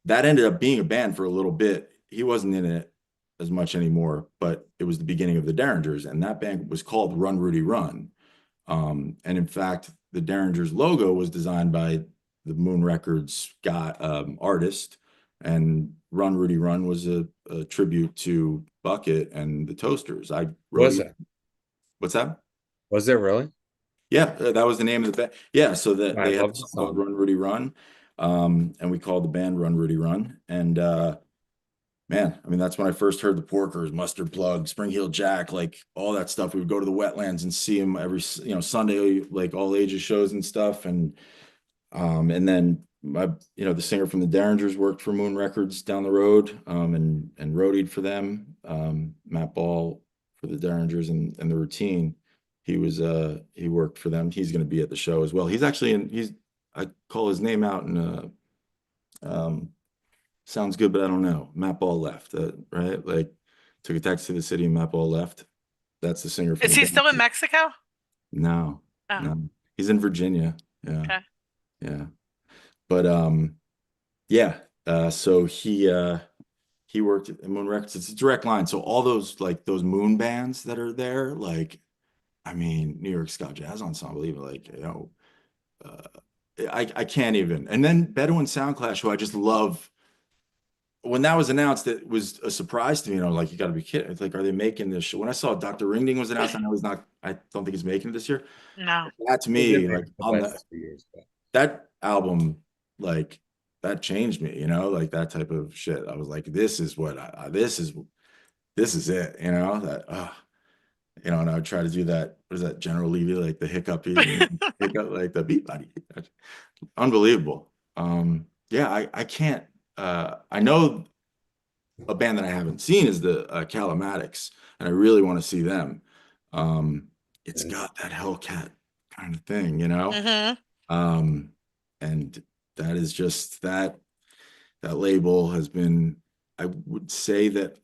that ended up being a band for a little bit. He wasn't in it as much anymore, but it was the beginning of the Derringers, and that band was called Run Rudy Run. And in fact, the Derringers logo was designed by the Moon Records guy, artist, and Run Rudy Run was a tribute to Bucket and the Toasters. I wrote Was it. it? What's that? Was it really? Yeah, that was the name of the band. Yeah, so that I they had love a the song called song. Run Rudy Run, and we called the band Run Rudy Run. And man, I mean, that's when I first heard the Porkers, Mustard Plug, Spring Heel Jack, like all that stuff. We would go to the wetlands and see them every, Sunday, like all ages shows and stuff. And then the singer from the Derringers worked for Moon Records down the road, and roadied for them. Matt Ball for the Derringers and the Routine. He worked for them. He's going to be at the show as well. I call his name out and um, sounds good, but I don't know. Matt Ball left, right? Like took a taxi to the city and Matt Ball left. That's the singer from Is the he still in Derringers. Mexico? No, Oh, no, he's in Virginia. Yeah, okay. yeah. But yeah. So he worked at Moon Records. It's a direct line. So all those like those Moon bands that are there, like I mean, New York Ska Jazz Ensemble, even like uh, I can't even. And then Bedouin Soundclash, who I just love. When that was announced, it was a surprise to me. And I'm like, you got to be kidding! It's like, are they making this show? When I saw Dr. Ringding was announced, I know he's not. I don't think he's making it this year. No. That to They did me, make like it the on the last 2 years, but that album, like that changed me, like that type of shit. I was like, this is what this is it, that, and I would try to do that. What is that, General Levy, like the hiccupy, hiccup, like the beat body. Unbelievable. Yeah, I can't, I know a band that I haven't seen is the Calamatics, and I really want to see them. It's got that Hellcat kind of thing. Hmm. Um, and that is just that label has been, I would say that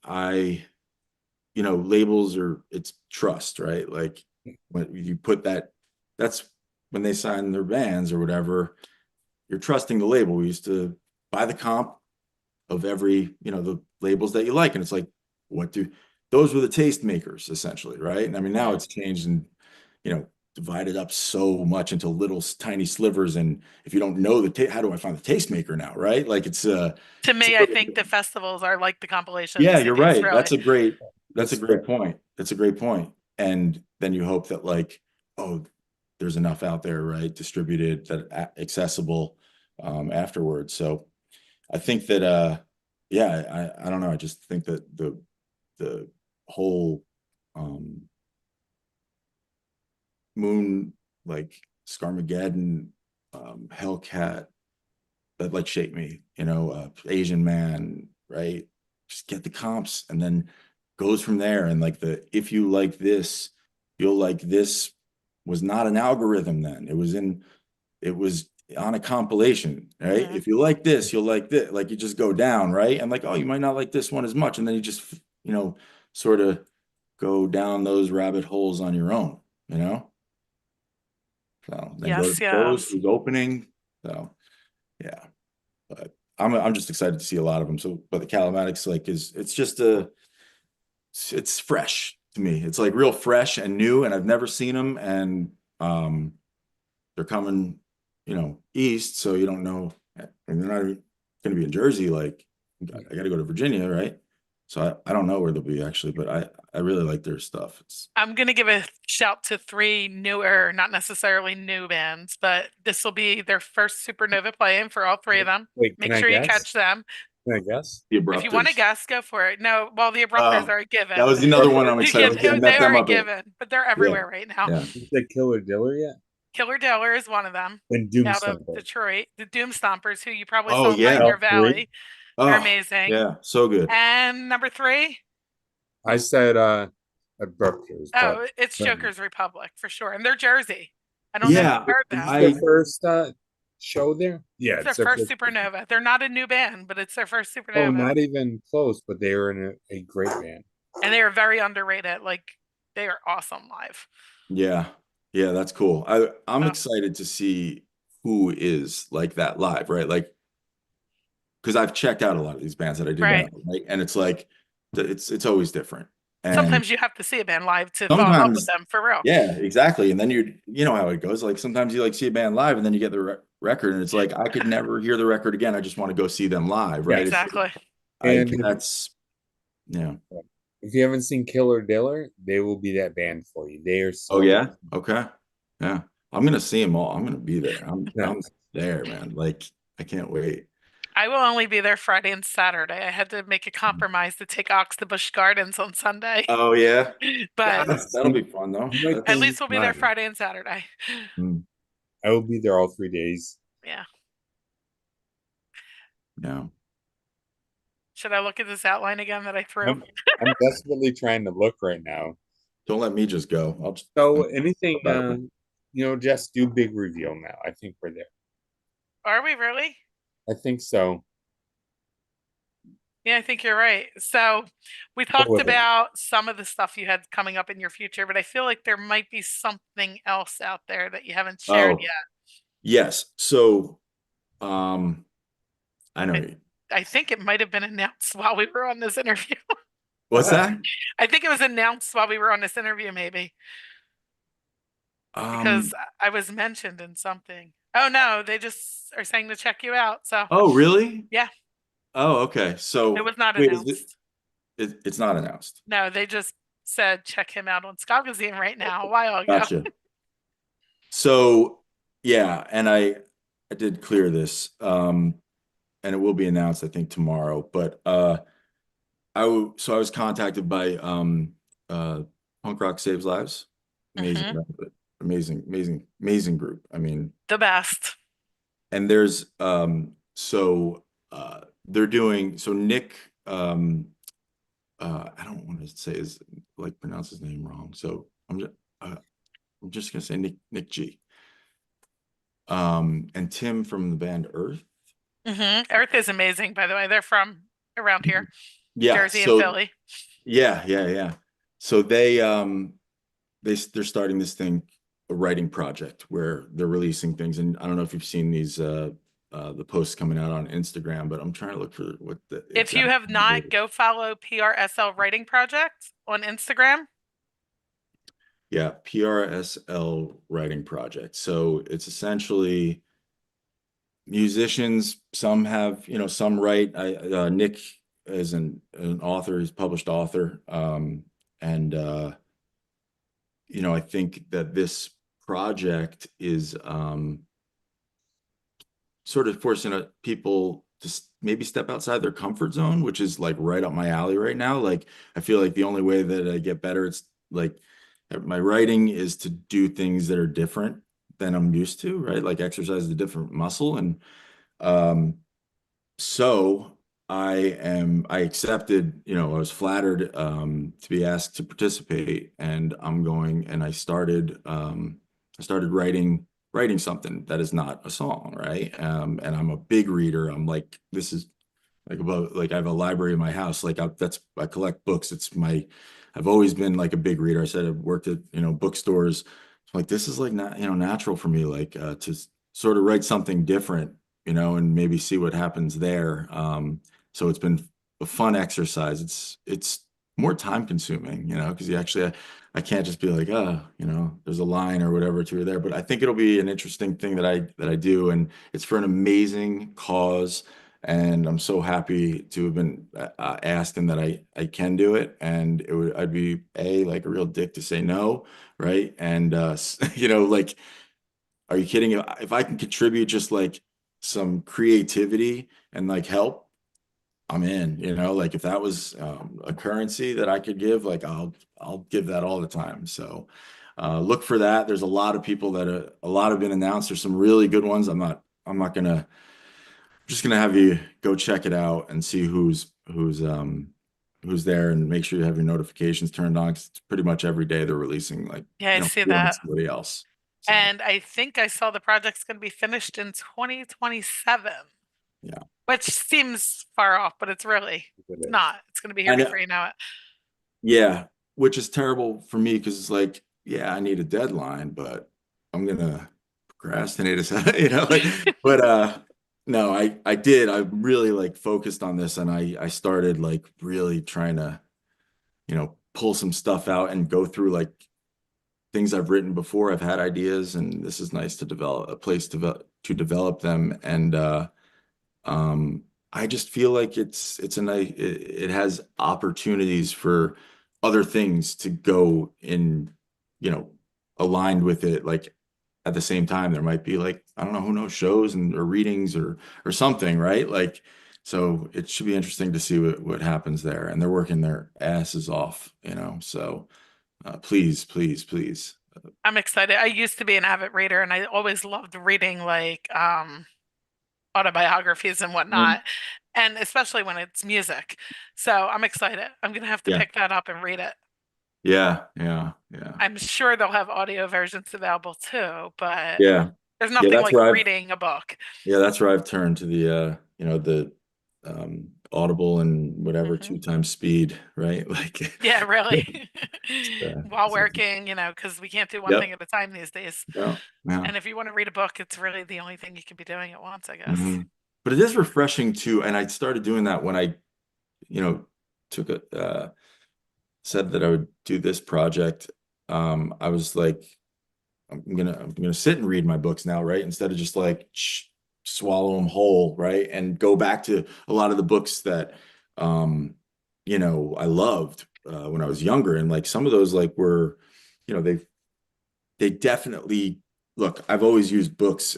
you know, labels are, it's trust, right? Like when you put that, that's when they sign their bands or whatever, you're trusting the label. We used to buy the comp of every, you know, the labels that you like. And it's like, what do, those were the taste makers essentially, right? And I mean, now Mhm. it's changed and, you know, divided up so much into little tiny slivers. And if you don't know how do I find the tastemaker now, right? Like To it's a me, I little think the bit, festivals are like the compilation yeah, you're CDs, right. really. That's a That's great fair. point. That's a great point. And then you hope that like, oh, there's enough out there, right? Distributed that accessible afterwards. So I think that yeah, I don't know. I just think that the whole um moon like Scarmageddon, Hellcat, that like shaped me, you know, Asian Man, right? Just get the comps and then goes from there. And like the if you like this, you'll like this was not an algorithm then. It was on a compilation, right? Mhm. If you like this, you'll like this. Like you just go down, right? And like, oh, you might not like this one as much. And then you just, you know, sort of go down those rabbit holes on your own, you know? So then go to Yes, the shows, yes. who's opening. So yeah. But I'm just excited to see a lot of them. So, but the Calamatics like is it's just it's fresh to me. It's like real fresh and new, and I've never seen them. And they're coming, you know, east, so you don't know, and they're not going to be in Jersey. Like I got to go to Virginia, right? So I don't know where they'll be actually, but I really like their stuff. It's I'm going to give a shout to three newer, not necessarily new bands, but this will be their first Supernova playing for all three of them. Wait, can Make I sure you guess? catch them. Can I guess? the If you want to Abrupters. guess, go for it. No, well, the Abrupters are a That given. was another one I'm excited. Yeah, Like, I they met are them a up at given, but they're yeah, everywhere right now. yeah. Is that Killer Diller yet? Killer Diller is one of them And Doom out of Stomper. Detroit. The Doom Stompers, who you probably Oh saw in yeah. Pioneer All three? Valley, they're Oh amazing. yeah, so good. And number three, I said Abrupters, oh, it's but Joker's Republic for sure. And they're Jersey. I don't know if you've Yeah, heard is this them. their I first show there? Yeah, It's their it's their first first. Supernova. They're not a new band, but it's their first Oh, Supernova. not even close, but they were in a great band. And they are very underrated. Like, they are awesome live. yeah, yeah, that's cool. I'm Oh, excited to see who is like that live, right? Like because I've checked out a lot of these bands that I didn't right. know, right? And it's like it's always different. And Sometimes you have to see a band live to fall in love with sometimes, them for real. yeah, exactly. And then you know how it goes. Like sometimes you like see a band live and then you get the record and it's like I could never hear the record again. I just want to go see them live, right? It's Yes. Exactly. like And that's yeah. if you haven't seen Killer Diller, they will be that band for you. They are Oh so yeah. Okay. Yeah. I'm gonna see them all. I'm gonna be there. yeah. I'm there, man. Like I can't wait. I will only be there Friday and Saturday. I had to make a compromise to take Ox to Busch Gardens on Sunday. Oh yeah. But That'll be fun though. You might at be least we'll be there mine. Friday and Saturday. Mm, I will be there all 3 days. Yeah. yeah. Should I look at this outline again that I threw? I'm desperately trying to look right now. Don't let me just go. I'll just So anything, about it. just do big reveal now. I think we're there. Are we really? I think so. Yeah, I think you're right. So we Go talked with it. about some of the stuff you had coming up in your future, but I feel like there might be something else out there that you haven't shared Oh yet. yes. So I know I, you. I think it might have been announced while we were on this interview. What's that? I think it was announced while we were on this interview, maybe, because Um I was mentioned in something. Oh no, they just are saying to check you out. So oh really? yeah, Oh, okay. it So was not wait, announced. it's not announced. No, they just said check him out on Ska right now a while ago. Gotcha. So yeah, and I did clear this. And it will be announced, I think, tomorrow. But so I was contacted by Punk Rock Saves Lives. Amazing, Hmm. amazing, amazing, amazing group. I mean, The best. and there's they're doing so Nick I don't want to say his like pronounce his name wrong. So I'm just gonna say Nick G. And Tim from the band Earth. Earth is amazing, by the way. They're from around here, Yeah, Jersey and so Philly. yeah. So they're starting this thing, a writing project where they're releasing things. And I don't know if you've seen these the posts coming out on Instagram, but I'm trying to look for what the If you exact have not, go follow PRSL Writing Project on Instagram. yeah, PRSL writing project. So it's essentially musicians, some have, some write. Nick is an author, he's a published author. And I think that this project is sort of forcing people to maybe step outside their comfort zone, which is like right up my alley right now. Like, I feel like the only way that I get better, it's like my writing is to do things that are different than I'm used to, right? Like exercise the different muscle. And um, so I accepted, I was flattered to be asked to participate, and I started writing something that is not a song, right? And I'm a big reader. I'm like, this is like about like I have a library in my house. Like I collect books. I've always been like a big reader. I said I've worked at, bookstores. Like this is like not, natural for me, like to sort of write something different, and maybe see what happens there. So it's been a fun exercise. It's more time consuming, because I can't just be like, there's a line or whatever to there. But I think it'll be an interesting thing that I do, and it's for an amazing cause. And I'm so happy to have been asked and that I can do it. And I'd be like a real dick to say no, right? And like, are you kidding? If I can contribute just like some creativity and like help, I'm in. Like if that was a currency that I could give, like I'll give that all the time. So look for that. There's a lot of people a lot have been announced. There's some really good ones. I'm not gonna just gonna have you go check it out and see who's there, and make sure you have your notifications turned on, 'cause it's pretty much every day they're releasing like Yeah, I see you and that. somebody else. So And I think I saw the project's going to be finished in 2027, yeah, which seems far off, but It it's is. not. It's going to be here I know. before you know it. Yeah, which is terrible for me because it's like, yeah, I need a deadline, but I'm gonna procrastinate as hell, like, but no, I really like focused on this, and I started like really trying to, pull some stuff out and go through like things I've written before. I've had ideas, and this is nice to develop a place to develop them. And um, I just feel like it's a nice, it has opportunities for other things to go in, you know, aligned with it. Like at the same time, there might be like, I don't know, who knows, shows and or readings or something, right? Like, so it should be interesting to see what happens there. And they're working their asses off, So please, please, please. I'm excited. I used to be an avid reader and I always loved reading like autobiographies and Mm. whatnot, and especially when it's music. So I'm excited. I'm gonna have to Yeah, pick that up and read it. yeah, yeah, yeah, I'm sure they'll have audio versions available too, but yeah. there's Yeah, nothing that's like where I've reading a book. Yeah, that's where I've turned to the the Audible and whatever Hmm. 2 times speed, right? Like Yeah, really. While so- working, because we can't do one thing yep. at a time these days. Yeah. Yeah. And if you want to read a book, it's really the only thing you can be doing at once, I guess. Mhm. But it is refreshing too, and I started doing that when I, you know, took a said that I would do this project. I was like, I'm gonna sit and read my books now, right? Instead of just like swallow them whole, right? And go back to a lot of the books that I loved when I was younger. And like some of those like were, they definitely look, I've always used books,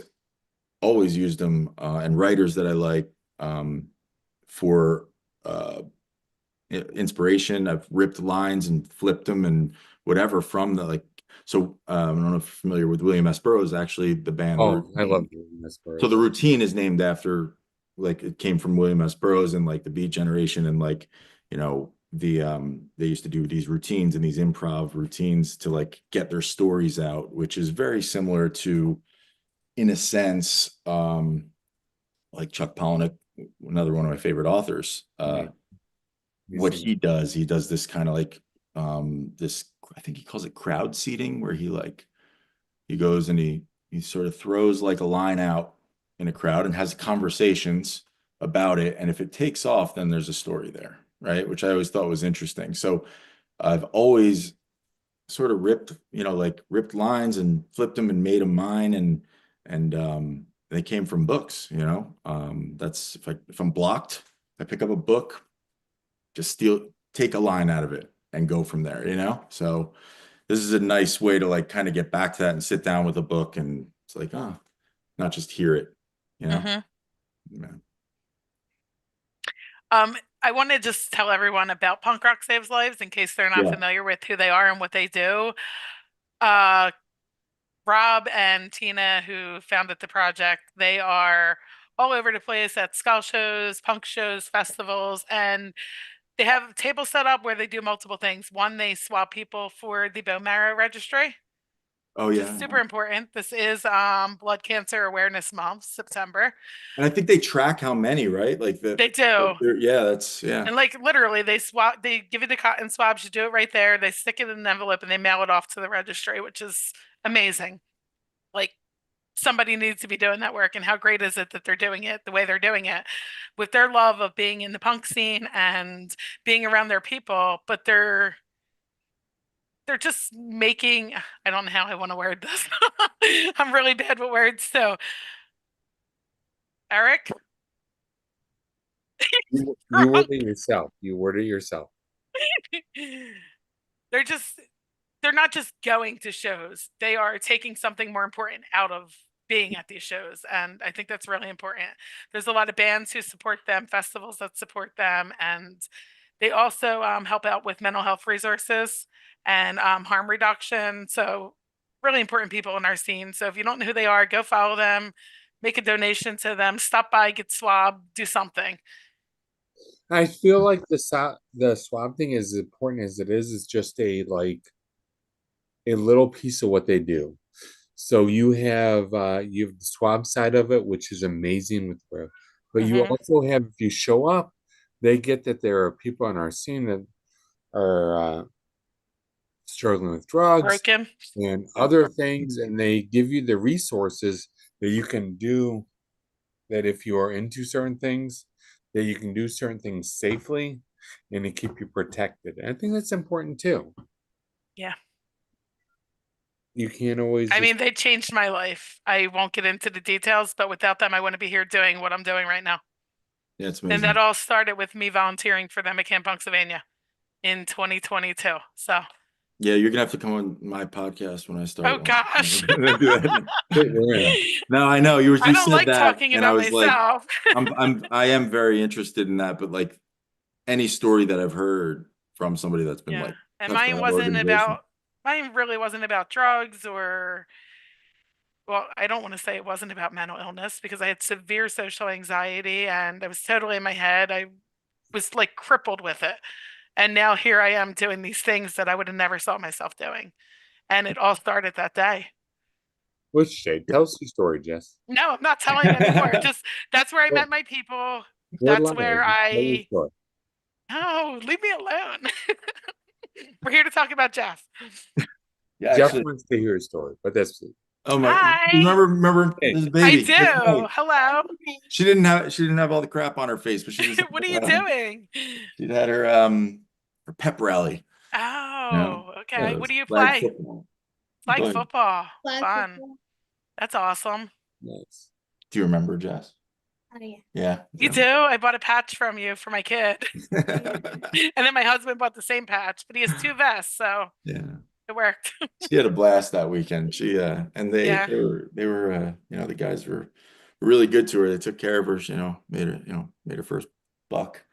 always used them, and writers that I like for uh inspiration. I've ripped lines and flipped them and whatever from the like. So I don't know if you're familiar with William S. Burroughs, actually the band, The Oh, I love Routine. Miss So The Burroughs. Routine is named after, like, it came from William S. Burroughs and like the Beat Generation, and like, they used to do these routines and these improv routines to like get their stories out, which is very similar to, in a sense, like Chuck Palahniuk, another one of my favorite authors. Mhm. He's What he does this kind of like this, I think he calls it crowd seating, where he goes and he sort of throws like a line out in a crowd and has conversations about it. And if it takes off, then there's a story there, right? Which I always thought was interesting. So I've always sort of ripped lines and flipped them and made them mine, and they came from books. That's if I'm blocked, I pick up a book, just take a line out of it and go from there. So this is a nice way to like kind of get back to that and sit down with a book, and it's like, not just hear it, you know? Hmm. Yeah. I want to just tell everyone about Punk Rock Saves Lives in case they're not Yeah. familiar with who they are and what they do. Uh, Rob and Tina, who founded the project, they are all over the place at ska shows, punk shows, festivals, and they have tables set up where they do multiple things. One, they swap people for the bone marrow registry, Oh which is yeah. super important. This is Blood Cancer Awareness Month, September. And I think they track how many, right? Like that. They do. Yeah, that's yeah. And like literally they give you the cotton swabs, you do it right there, they stick it in an envelope and they mail it off to the registry, which is amazing. Like somebody needs to be doing that work, and how great is it that they're doing it the way they're doing it with their love of being in the punk scene and being around their people, but they're just making, I don't know how I want to word this. I'm really bad with words. So Eric, You word it yourself. You word it yourself. they're just they're not just going to shows. They are taking something more important out of being at these shows. And I think that's really important. There's a lot of bands who support them, festivals that support them, and they also help out with mental health resources and harm reduction. So, really important people in our scene. So, if you don't know who they are, go follow them, make a donation to them, stop by, get swabbed, do something. I feel like the swab thing, as important as it is just a little piece of what they do. So you have the swab side of it, which is amazing but you Hmm. also have, if you show up, they get that there are people on our scene that are struggling with drugs Broken. and other things, and they give you the resources that you can do, that if you are into certain things, that you can do certain things safely and to keep you protected. And I think that's important too. Yeah. You can't always I just mean, they changed my life. I won't get into the details, but without them, I wouldn't be here doing what I'm doing right now. Yeah, it's And that amazing. all started with me volunteering for them at Camp Pennsylvania in 2022. So, Yeah, you're gonna have to come on my podcast when I oh start one. gosh. I'm gonna do that. we're in. No, I know I you don't said like that, talking and I about was like, myself. I am very interested in that, but like any story that I've heard from somebody that's been Yeah. like And touched by that organization. mine really wasn't about drugs or, well, I don't want to say it wasn't about mental illness because I had severe social anxiety and I was totally in my head. I was like crippled with it. And now here I am doing these things that I would have never saw myself doing. And it all started that day. Which Shay, tell us your story, Jess. No, I'm not telling anymore. Just that's where I What, met my people. what That's line? where Tell your I, story. oh, leave me alone. We're here to talk about Jeff. Yeah, Jeff actually. wants to hear his story, but that's Oh my, Hi. remember hey. this I baby? do. That's right. Hello. She didn't have all the crap on her face, but she just What are you doing? she'd had her pep rally. Yeah. Oh, okay. Yeah, What do you flag play? football. Flag Go ahead. football. Fun. That's awesome. Nice. Do you remember, Jess? Oh yeah. Yeah. You do? I bought a patch from you for my kid. And then my husband bought the same patch, but he has two vests, so Yeah. it worked. She had a blast that weekend. She and they Yeah. they were they were the guys were really good to her. They took care of her, made her first buck,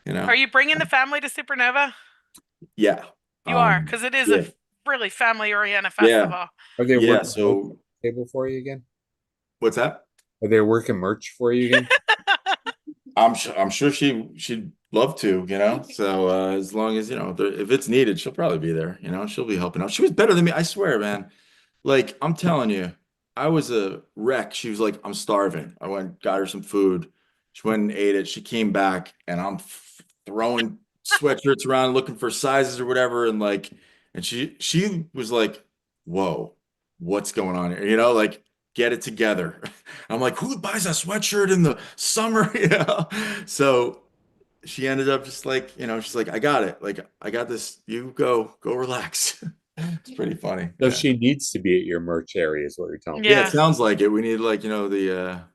you Are know. you bringing the family to Supernova? Yeah. You are, because it is a Yeah. really family-oriented Yeah. festival. Are they Yeah, working merch so table for you again? what's that? Are they working merch for you again? I'm sure she'd love to. So as long as, if it's needed, she'll probably be there. She'll be helping out. She was better than me, I swear, man. Like, I'm telling you, I was a wreck. She was like, I'm starving. I went, got her some food. She went and ate it. She came back, and I'm throwing sweatshirts around looking for sizes or whatever, and like, and she was like, "Whoa, what's going on here?" Like, get it together. I'm like, who buys a sweatshirt in the summer? So she ended up just like, she's like, I got it. Like, I got this. You go relax. It's pretty funny. So Yeah. she needs to be at your merch area, is what you're telling me. Yeah, it Yeah. sounds like it. We need like, the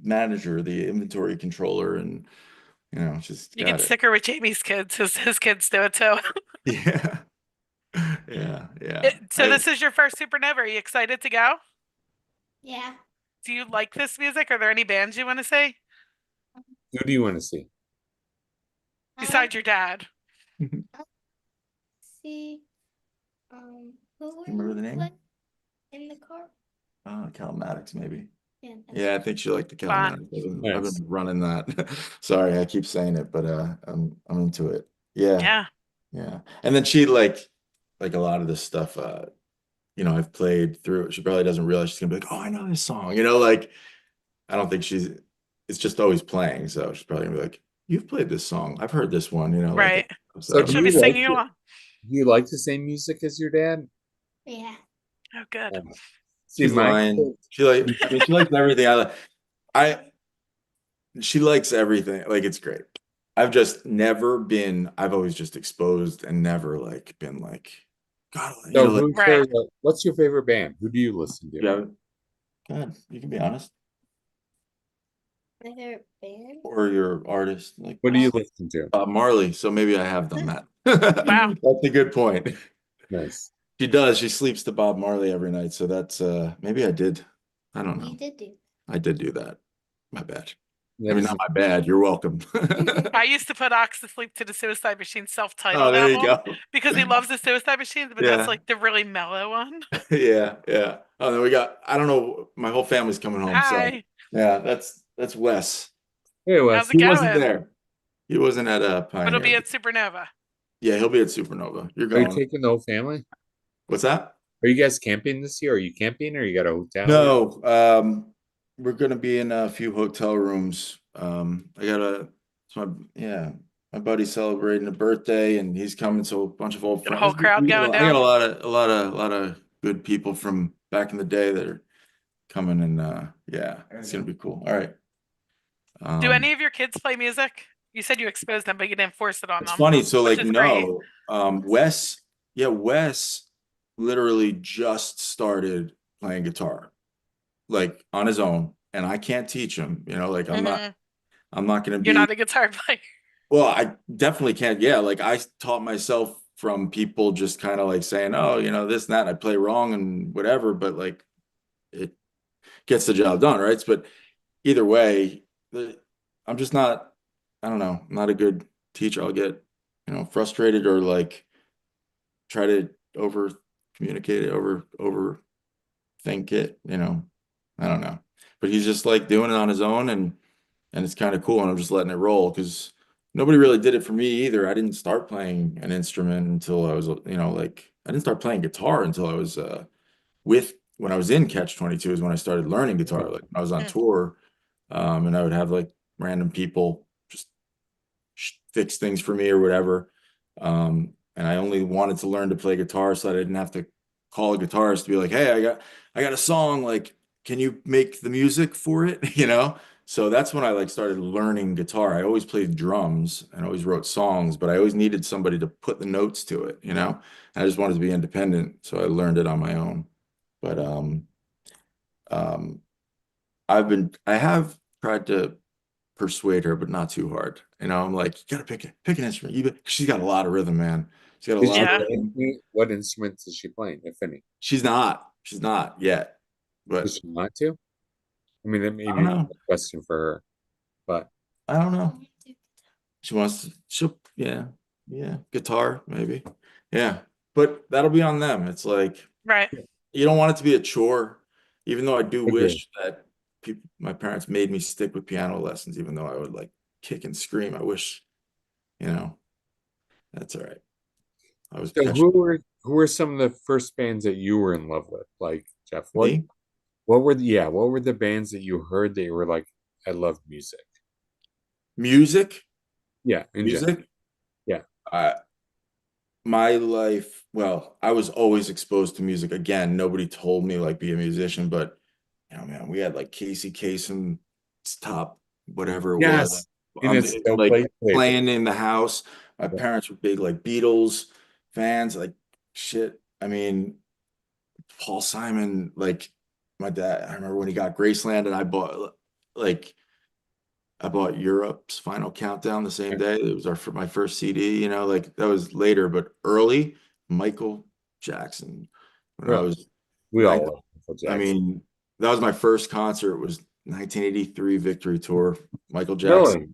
manager, the inventory controller, and just You can got it. stick her with Jamie's kids. His kids do it too. Yeah. Yeah. So this is your first Supernova. Are you excited to go? Yeah. Do you like this music? Are there any bands you want to say Who do you want to see? besides your dad? See, who were Remember you the name? with in the car? Cal Maddox, maybe. Yeah. Yeah, I think she liked the Cal Fun. Maddox. I've Nice. been running that. Sorry, I keep saying it, but I'm into it. Yeah. Yeah. Yeah. And then she like a lot of this stuff I've played through. She probably doesn't realize she's gonna be like, "Oh, I know this song." Like I don't think it's just always playing. So she's probably gonna be like, "You've played this song. I've heard this one," like Right. So so. She'll be singing along. do you like the same music as your dad? Yeah. Oh, good. See, She's lying. I mean, she likes everything. I she likes everything. Like it's great. I've always just exposed and never like been like, God, So like, Right. what's your favorite band? Who do you listen to? yeah. God, you can be honest. My favorite band? Or your artist, like What do you listen to? Marley. So maybe I have done that. Wow. That's a good point. Nice. She does. She sleeps to Bob Marley every night. So that's maybe I did. I don't know. You did do. I did do that. My bad. That I mean, is- not my bad. You're welcome. I used to put Ox to sleep to the Suicide Machine Oh, self-titled there you album go. because he loves the Suicide Machines, but that's Yeah. like the really mellow one. Yeah, yeah. Oh, then I don't know, my whole family's coming home. So Hi. yeah, that's Wes. Hey, Wes. How's it He wasn't going? there. He wasn't at But it'll be Pioneer. at Supernova. Yeah, he'll be at Supernova. You're Are you going. taking the whole family? What's that? Are you guys camping this year? Are you camping or you got a hotel? No, we're gonna be in a few hotel rooms. My buddy's celebrating a birthday and he's coming, so a bunch of old Got a friends. whole crowd going I got down. a lot of good people from back in the day that are coming, and yeah, it's gonna be cool. All right. Do any of your kids play music? You said you exposed them, but you didn't force it on It's them, funny. So which like, is great. no, Wes literally just started playing guitar, like on his own, and I can't teach him, like Mhm. I'm not going to You're be, not a guitar player. well, I definitely can't. Yeah. Like I taught myself from people just kind of like saying, oh, this and that, I play wrong and whatever, but like it gets the job done. Right. But either way, I'm just not, I don't know, I'm not a good teacher. I'll get, frustrated or like try to over communicate it, over think it, I don't know. But he's just like doing it on his own, and it's kind of cool, and I'm just letting it roll because nobody really did it for me either. I didn't start playing an instrument until I was, like I didn't start playing guitar until I was when I was in Catch 22 is when I started learning guitar. Like when I was on Mm. tour, and I would have like random people just fix things for me or whatever. And I only wanted to learn to play guitar so that I didn't have to call a guitarist to be like, hey, I got a song, like, can you make the music for it? So that's when I like started learning guitar. I always played drums and always wrote songs, but I always needed somebody to put the notes to it, I just wanted to be independent, so I learned it on my own. But um I have tried to persuade her, but not too hard. I'm like, you gotta pick an instrument. She's got a lot of rhythm, man. She's got a Is lot she Yeah. of rhythm. playing? What instruments is she playing, if any? She's not yet, but Does she want to? I mean, that may I be don't a know. question for her, but I don't know. She wants to, yeah, guitar, maybe. Yeah. But that'll be on them. It's like, Right. you don't want it to be a chore, even though I do Agree. wish that my parents made me stick with piano lessons, even though I would like kick and scream. I wish, that's all right. I was So passionate. who were some of the first bands that you were in love with? Like Jeff, Me? what were the bands that you heard that you were like, I love music? Music? Yeah, in general. Music? Yeah. I my life, well, I was always exposed to music. Again, nobody told me like be a musician, but man, we had like Casey Kasem's top whatever it was. Yes. And it's still Like played today. playing in the house. My Yeah. parents were big like Beatles fans, like shit. I mean, Paul Simon, like my dad, I remember when he got Graceland and like I bought Europe's Final Countdown the same day. It was my first CD, like that was later, but early Michael Jackson. When I Really. was We nine, all love Michael I Jackson. mean, that was my first concert. It was 1983 Victory Tour, Michael Jackson. Really?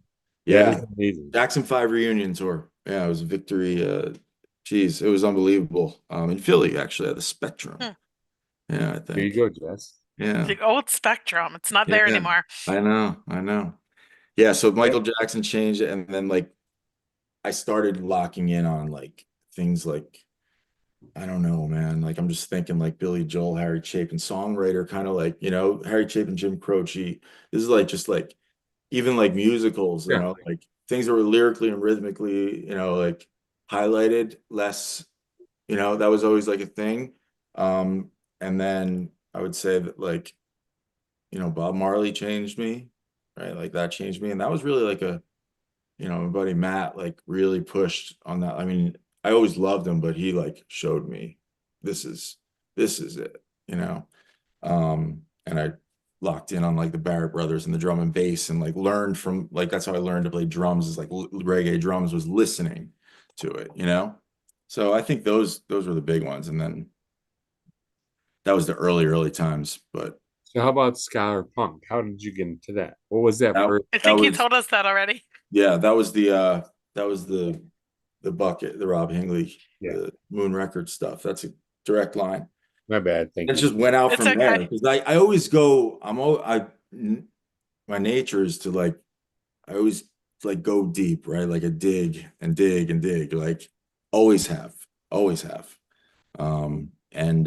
That is Yeah, amazing. Jackson 5 reunion tour. Yeah, it was Victory. Geez, it was unbelievable. In Philly, actually, at the Spectrum. Hmm. Yeah, I Here you think. go, Jess. Yeah, The old Spectrum. It's not there yeah. anymore. I know, I know. Yeah, so Michael Jackson changed it, and then like I started locking in on like things like I don't know, man. Like I'm just thinking like Billy Joel, Harry Chapin, songwriter, kind of like, Harry Chapin, Jim Croce. This is like just like even like musicals, Yeah. like things that were lyrically and rhythmically, like highlighted less, that was always like a thing. And then I would say that like, Bob Marley changed me, right? Like that changed me. And that was really like my buddy Matt like really pushed on that. I mean, I always loved him, but he like showed me this is it, you know. And I locked in on like the Barrett brothers and the drum and bass and like learned from like that's how I learned to play drums is like reggae drums was listening to it. So I think those were the big ones. And then that was the early times, but So how about ska or punk? How did you get into that? What was that that first? I that think you was told us that already. yeah, that was the bucket, the Rob Hingley, Yeah, the Moon Records stuff. That's a direct line. my bad. Thank It you. just went out It's from there okay. because I always go. My nature is to like I always like go deep, right? Like a dig and dig and dig. Like always have. And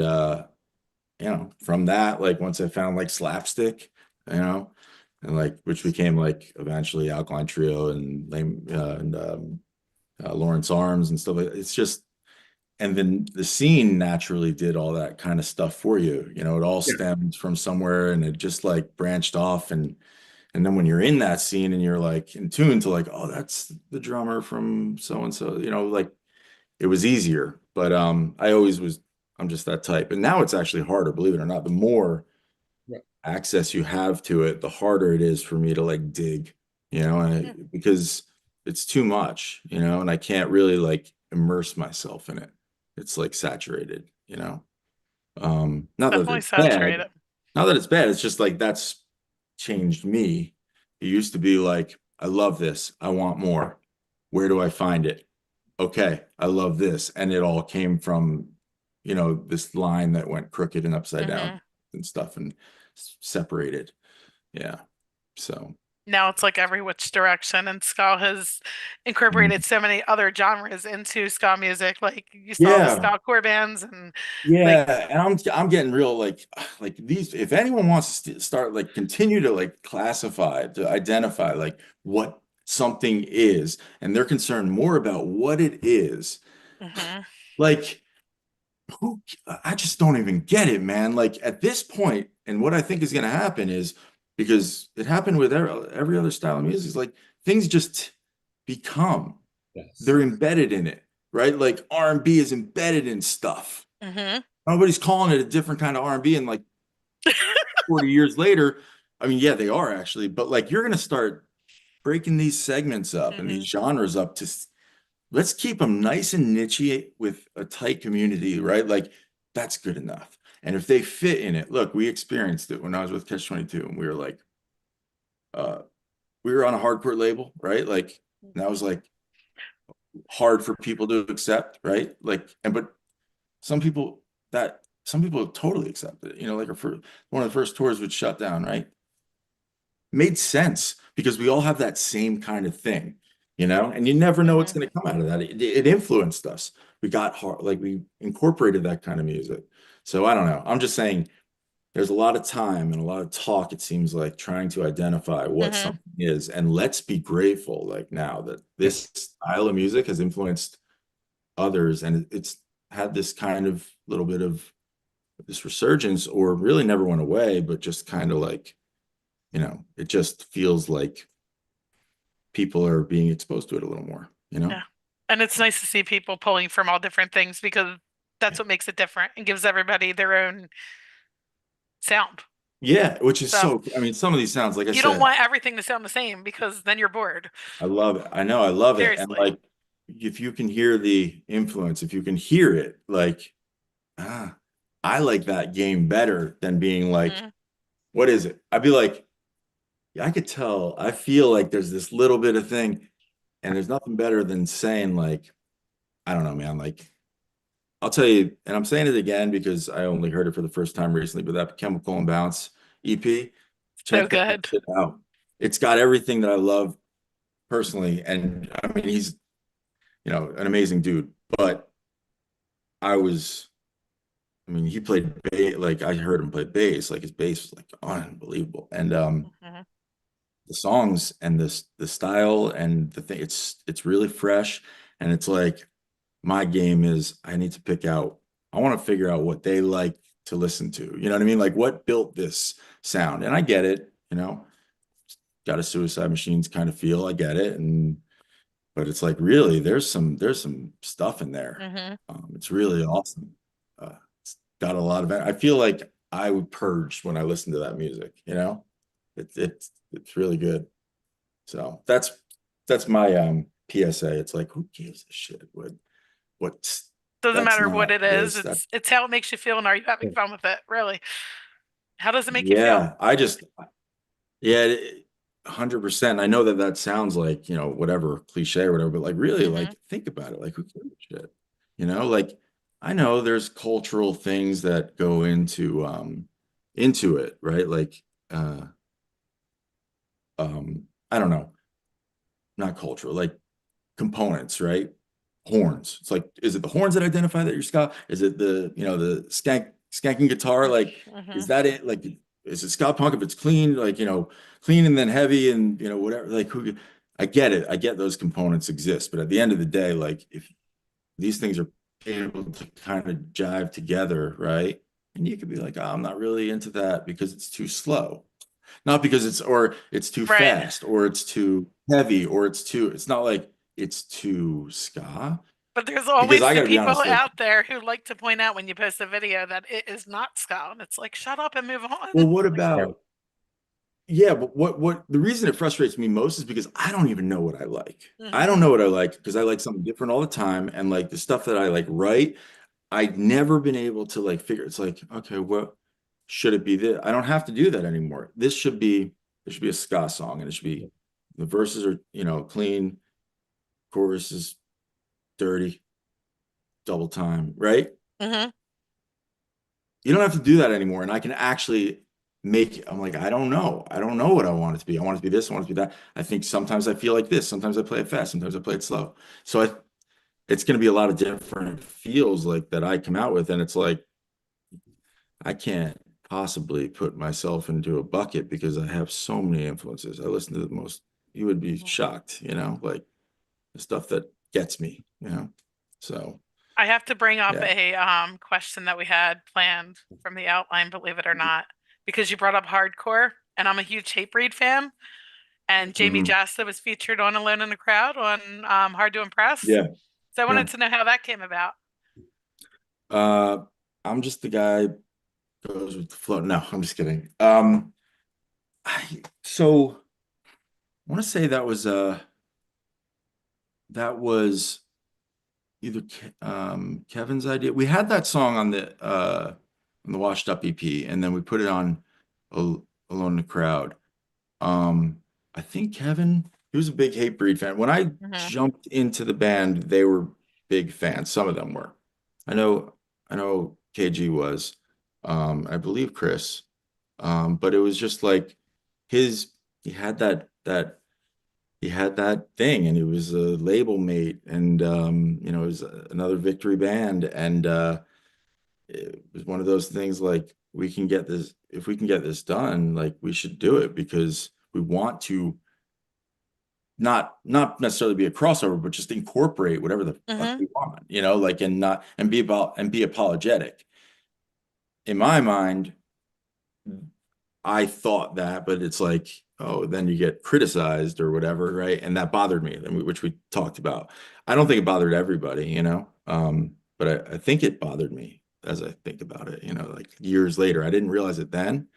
from that, like once I found like slapstick, you know, and like which became like eventually Alkaline Trio and Lawrence Arms and stuff like that. It's just and then the scene naturally did all that kind of stuff for you. It all Yeah. stemmed from somewhere and it just like branched off and then when you're in that scene and you're like in tune to like, oh, that's the drummer from so and so, like it was easier. But I'm just that type. And now it's actually harder, believe it or not. The more Yeah. access you have to it, the harder it is for me to like dig, because it's too much, and I can't really like immerse myself in it. It's like saturated, not that Definitely it's bad, saturated. not that it's bad. It's just like that's changed me. It used to be like, I love this. I want more. Where do I find it? Okay, I love this. And it all came from, this line that went crooked and upside down Hmm. and stuff and separated. Yeah. So, Now it's like every which direction, and ska has incorporated so many other genres into ska music. Like you saw the yeah. ska core bands and like, Yeah, and I'm getting real like these if anyone wants to start like continue to like classify to identify like what something is and they're concerned more about what it is mhm, like who I just don't even get it, man. Like at this point, and what I think is going to happen is because it happened with every other style of music, is like things just become Yes. they're embedded in it, right? Like R&B is embedded in stuff. mhm. Nobody's calling it a different kind of R&B, and like 40 years later, I mean, yeah, they are actually, but like you're going to start breaking these segments up and these Mhm. genres up to let's keep them nice and niche with a tight community, right? Like that's good enough. And if they fit in it, look, we experienced it when I was with Catch 22 and we were like, uh, we were on a hardcore label, right? Like, and that was like hard for people to accept, right? Like, but some people some people totally accepted it, like one of the first tours would shut down, right? Made sense because we all have that same kind of thing, and you never know what's Mhm. going to come out of that. It influenced us. We got hard, like we incorporated that kind of music. So I don't know. I'm just saying there's a lot of time and a lot of talk, it seems like, trying to identify what Mhm. something is. And let's be grateful, like now that Yeah. this style of music has influenced others and it's had this kind of little bit of this resurgence, or really never went away, but just kind of like, it just feels like people are being exposed to it a little more, Yeah. And it's nice to see people pulling from all different things because that's what makes it different and gives everybody their own sound. Yeah, which is So I mean, some of these sounds, like I you don't said, want everything to sound the same because then you're bored. I love it. I know, I love it. And Seriously. like, if you can hear the influence, if you can hear it, like, ah, I like that game better than being like, Mhm. what is it? I'd be like, yeah, I could tell. I feel like there's this little bit of thing, and there's nothing better than saying like, I don't know, man. Like, I'll tell you, and I'm saying it again because I only heard it for the first time recently, but that Chemical and Bounce EP, So check that good. shit out. It's got everything that I love personally, and I mean, he's an amazing dude. But I was, I mean, he played bass. Like I heard him play bass. Like his bass was like unbelievable, and Mhm. the songs and the style and the thing, it's really fresh, and it's like my game is I need to pick out. I want to figure out what they like to listen to. You know what I mean? Like what built this sound, and I get it. Got a Suicide Machines kind of feel. I get it, but it's like really there's some stuff in there. Mhm. It's really awesome. It's got a lot of. I feel like I would purge when I listen to that music. It's really good. So that's my PSA. It's like, who gives a shit what's Doesn't that's matter what not it is. this that. It's how it makes you feel and are you having fun with it, really? How does it make you feel? Yeah, yeah, 100%. I know that sounds like, whatever, cliche or whatever, but like really, Mhm. like think about it. Like who gives a shit? Like I know there's cultural things that go into it, right? Like I don't know, not cultural, like components, right? Horns. It's like, is it the horns that identify that you're ska? Is it the skanking guitar? Like, is Mhm. that it? Like, is it ska punk if it's clean? Like, clean and then heavy and whatever. Like, I get it. I get those components exist, but at the end of the day, like, if these things are able to kind of jive together, right? And you could be like, oh, I'm not really into that because it's too slow. Not because it's too Right. fast or it's too heavy or it's not like it's too ska. But there's Because always I the gotta be people honest, like, out there who like to point out when you post a video that it is not ska. And it's like, shut up and move on. well, what Like, Yeah. about yeah, but what the reason it frustrates me most is because I don't even know what I like. I mhm. don't know what I like because I like something different all the time. And like the stuff that I like write, I've never been able to like figure it's like, okay, what should it be this? I don't have to do that anymore. There should be a ska song and it should be the verses are, clean, chorus is dirty, double time, right? Mhm. You don't have to do that anymore. And I can actually I'm like, I don't know. I don't know what I want it to be. I want it to be this. I want it to be that. I think sometimes I feel like this. Sometimes I play it fast. Sometimes I play it slow. So it's going to be a lot of different feels like that I come out with. And it's like, I can't possibly put myself into a bucket because I have so many influences. I listen to you would be Mhm. shocked, like the stuff that gets me. So I have to bring up yeah. a question that we had planned from the outline, believe it or not, because you brought up hardcore, and I'm a huge Hatebreed fan. And Jamie Mhm. Jasta was featured on Alone in the Crowd on Hard to Impress. Yeah. So I Yeah. wanted to know how that came about. Uh, I'm just the guy goes with the flow. No, I'm just kidding. So I want to say that was either Kevin's idea. We had that song on the Washed Up EP, and then we put it on Alone in the Crowd. I think Kevin, he was a big Hatebreed fan. When I Mhm. jumped into the band, they were big fans. Some of them were. I know, I know KG was, I believe Chris. But it was just like his, he had that thing, and he was a label mate, and it was another Victory band, and it was one of those things like we can get this, if we can get this done, like we should do it because we want to not necessarily be a crossover, but just incorporate whatever the fuck we want, you know, like and be apologetic. In my mind, I thought that, but it's like, oh, then you get criticized or whatever, right? And that bothered me, which we talked about. I don't think it bothered everybody, you know, but I think it bothered me as I think about it, you know, like years later. I didn't realize it then.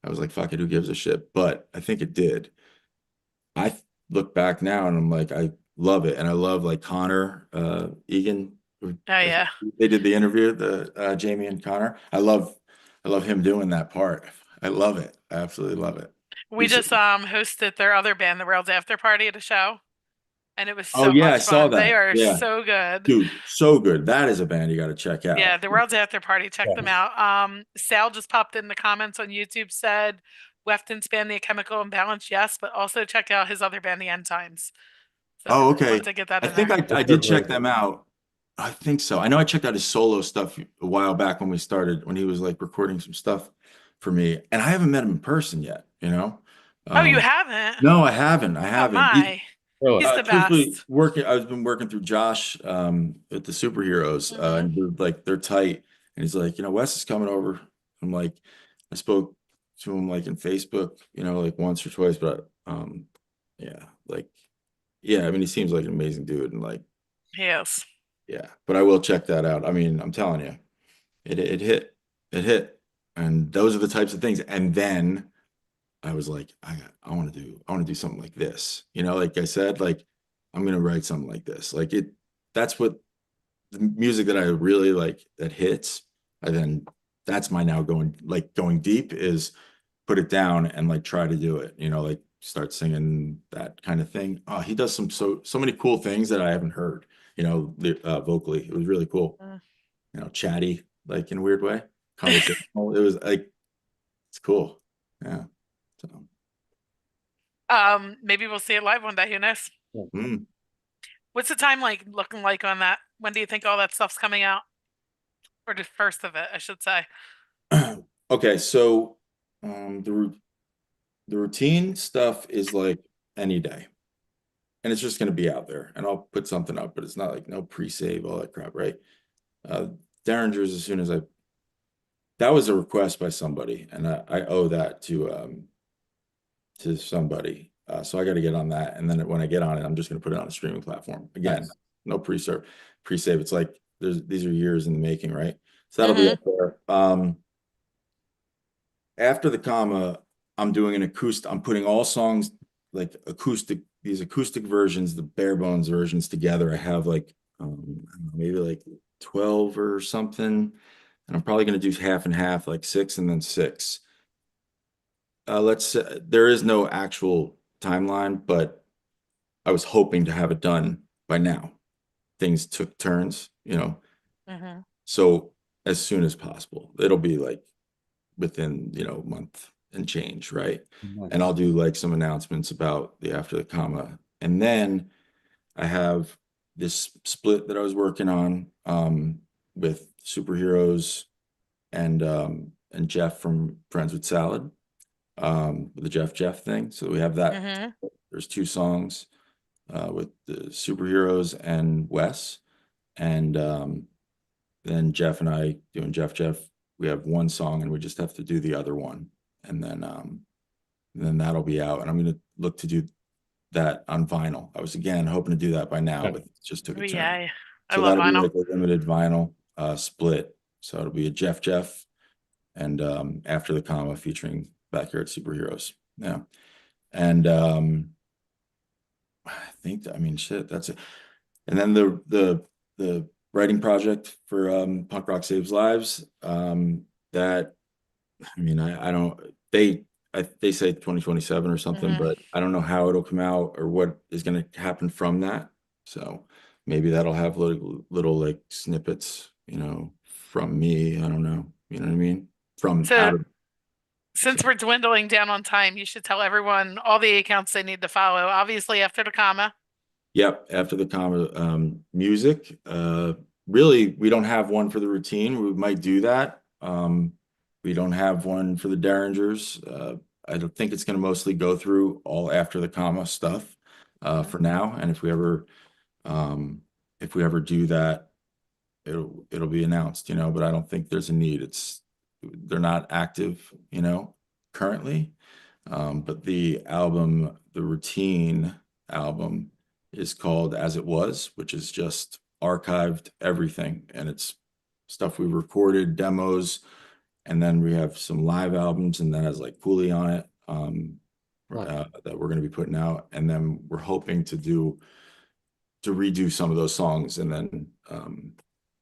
I was like, fuck it, who gives a shit? But I think it did. I look back now and I'm like, I love it. And I love like Connor, Egan. Oh yeah. They did the interview, the Jamie and Connor. I love him doing that part. I love it. I absolutely love it. We He's- just hosted their other band, the World's After Party, at a show, and it was Oh so yeah, I much saw fun. They that. are Yeah, so good. dude, so good. That is a band you got to check out. Yeah, the World's After Party, check Yeah. them out. Sal just popped in the comments on YouTube, said Wefton's band, The Chemical Imbalance, yes, but also check out his other band, The End Times. So Oh, I okay. wanted to get that I in think there. I did check them out. I think so. I know I checked out his solo stuff a while back when we started, when he was like recording some stuff for me, and I haven't met him in person yet, you know? Oh, you haven't? No, I haven't. I Oh haven't. my. Really? He's the Truthfully, best. I've been working through Josh at the Superheroes, and they're tight. And he's like, you know, Wes is coming over. I'm like, I spoke to him like in Facebook, you know, like once or twice, but yeah, like, yeah, I mean, he seems like an amazing dude, and like, Yes. yeah, but I will check that out. I mean, I'm telling you, it hit, and those are the types of things. And then I was like, I want to do something like this. You know, like I said, like I'm gonna write something like this. Like that's what the music that I really like that hits. And then that's my now going deep is put it down and like try to do it. You know, like start singing that kind of thing. Oh, he does so many cool things that I haven't heard. You know, vocally, it was really cool. You know, chatty, like in a weird way, conversational. It was like it's cool. Yeah. So. Maybe we'll see it live one day. Who knows? Mm. What's the time looking like on that? When do you think all that stuff's coming out? Or the first of it, I should say. Okay, so the routine stuff is like any day, and it's just going to be out there, and I'll put something up, but it's not like no pre-save, all that crap, right? Derringer's, as soon as that was a request by somebody, and I owe that to somebody, so I got to get on that, and then when I get on it, I'm just going to put it on a streaming platform again. Nice. No pre-save. It's like these are years in the making, right? So that'll be up there. After the comma, I'm doing an acoustic. I'm putting all songs like these acoustic versions, the bare bones versions together. I have like maybe like 12 or something, and I'm probably going to do half and half, like 6 and then 6. There is no actual timeline, but I was hoping to have it done by now. Things took turns, you know. So as soon as possible, it'll be like within, you know, a month and change, right? And I'll do like some announcements about the after the comma. And then I have this split that I was working on with Superheroes and Jeff from Friends with Salad, the Jeff thing. So we have that. There's 2 songs with the Superheroes and Wes, and then Jeff and I doing Jeff. We have 1 song, and we just have to do the other one, and then that'll be out. And I'm going to look to do that on vinyl. I was again hoping to do that by now, but it just took a turn. Yeah, I So love that'll be vinyl. like a limited vinyl split. So it'll be a Jeff, and after the comma featuring Backyard Superheroes. Yeah, and I think I mean shit. That's it. And then the writing project for Punk Rock Saves Lives. That I mean I don't they say 2027 or something, but I don't know how it'll come out or what is going to happen from that. So maybe that'll have little like snippets, you know, from me. I don't know. You know what I mean? Since we're dwindling down on time, you should tell everyone all the accounts they need to follow. Obviously, after the comma. Yep, after the comma, music. Really, we don't have one for the routine. We might do that. We don't have one for the Derringers. I don't think it's going to mostly go through all after the comma stuff for now. And if we ever do that, it'll be announced, but I don't think there's a need. They're not active, currently. But the routine album is called As It Was, which is just archived everything. And it's stuff we recorded, demos, and then we have some live albums, and that has like Cooley on it that we're going to be putting out. And then we're hoping to redo some of those songs and then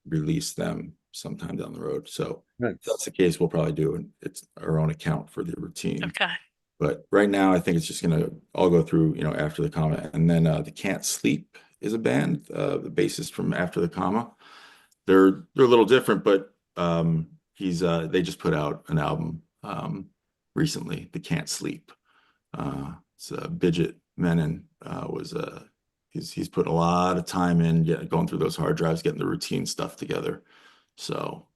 release them sometime down the road. So if that's the case, we'll probably do it's our own account for the routine. Okay. But right now, I think it's just gonna all go through, after the comma, and then the Can't Sleep is a band, the bassist from After the Comma. They're a little different, but they just put out an album recently, The Can't Sleep. It's Bidget Menon he's put a lot of time in going through those hard drives, getting the routine stuff together. So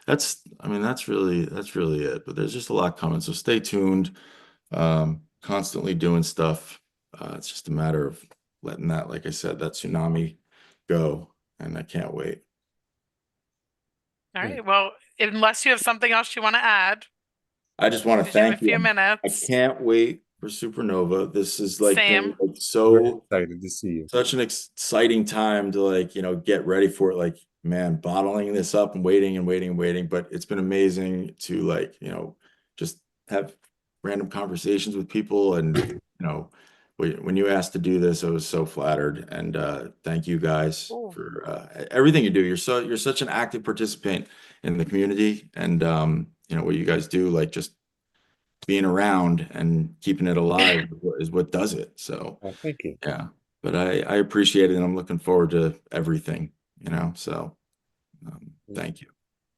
that's really it. But there's just a lot coming. So stay tuned. Constantly doing stuff. It's just a matter of letting that, like I said, that tsunami go. And I can't wait. All right. Well, unless you have something else you want to add, I just want to thank a few minutes. I can't wait for Supernova. This is like Same. so excited to see you. Such an exciting time to get ready for it. Like, man, bottling this up and waiting and waiting and waiting. But it's been amazing to just have random conversations with people. And when you asked to do this, I was so flattered. And thank you guys for everything you do. You're such an active participant in the community, and what you guys do, like just being around and keeping it alive is what does it. So thank you. Yeah, but I appreciate it, and I'm looking forward to everything, so thank you.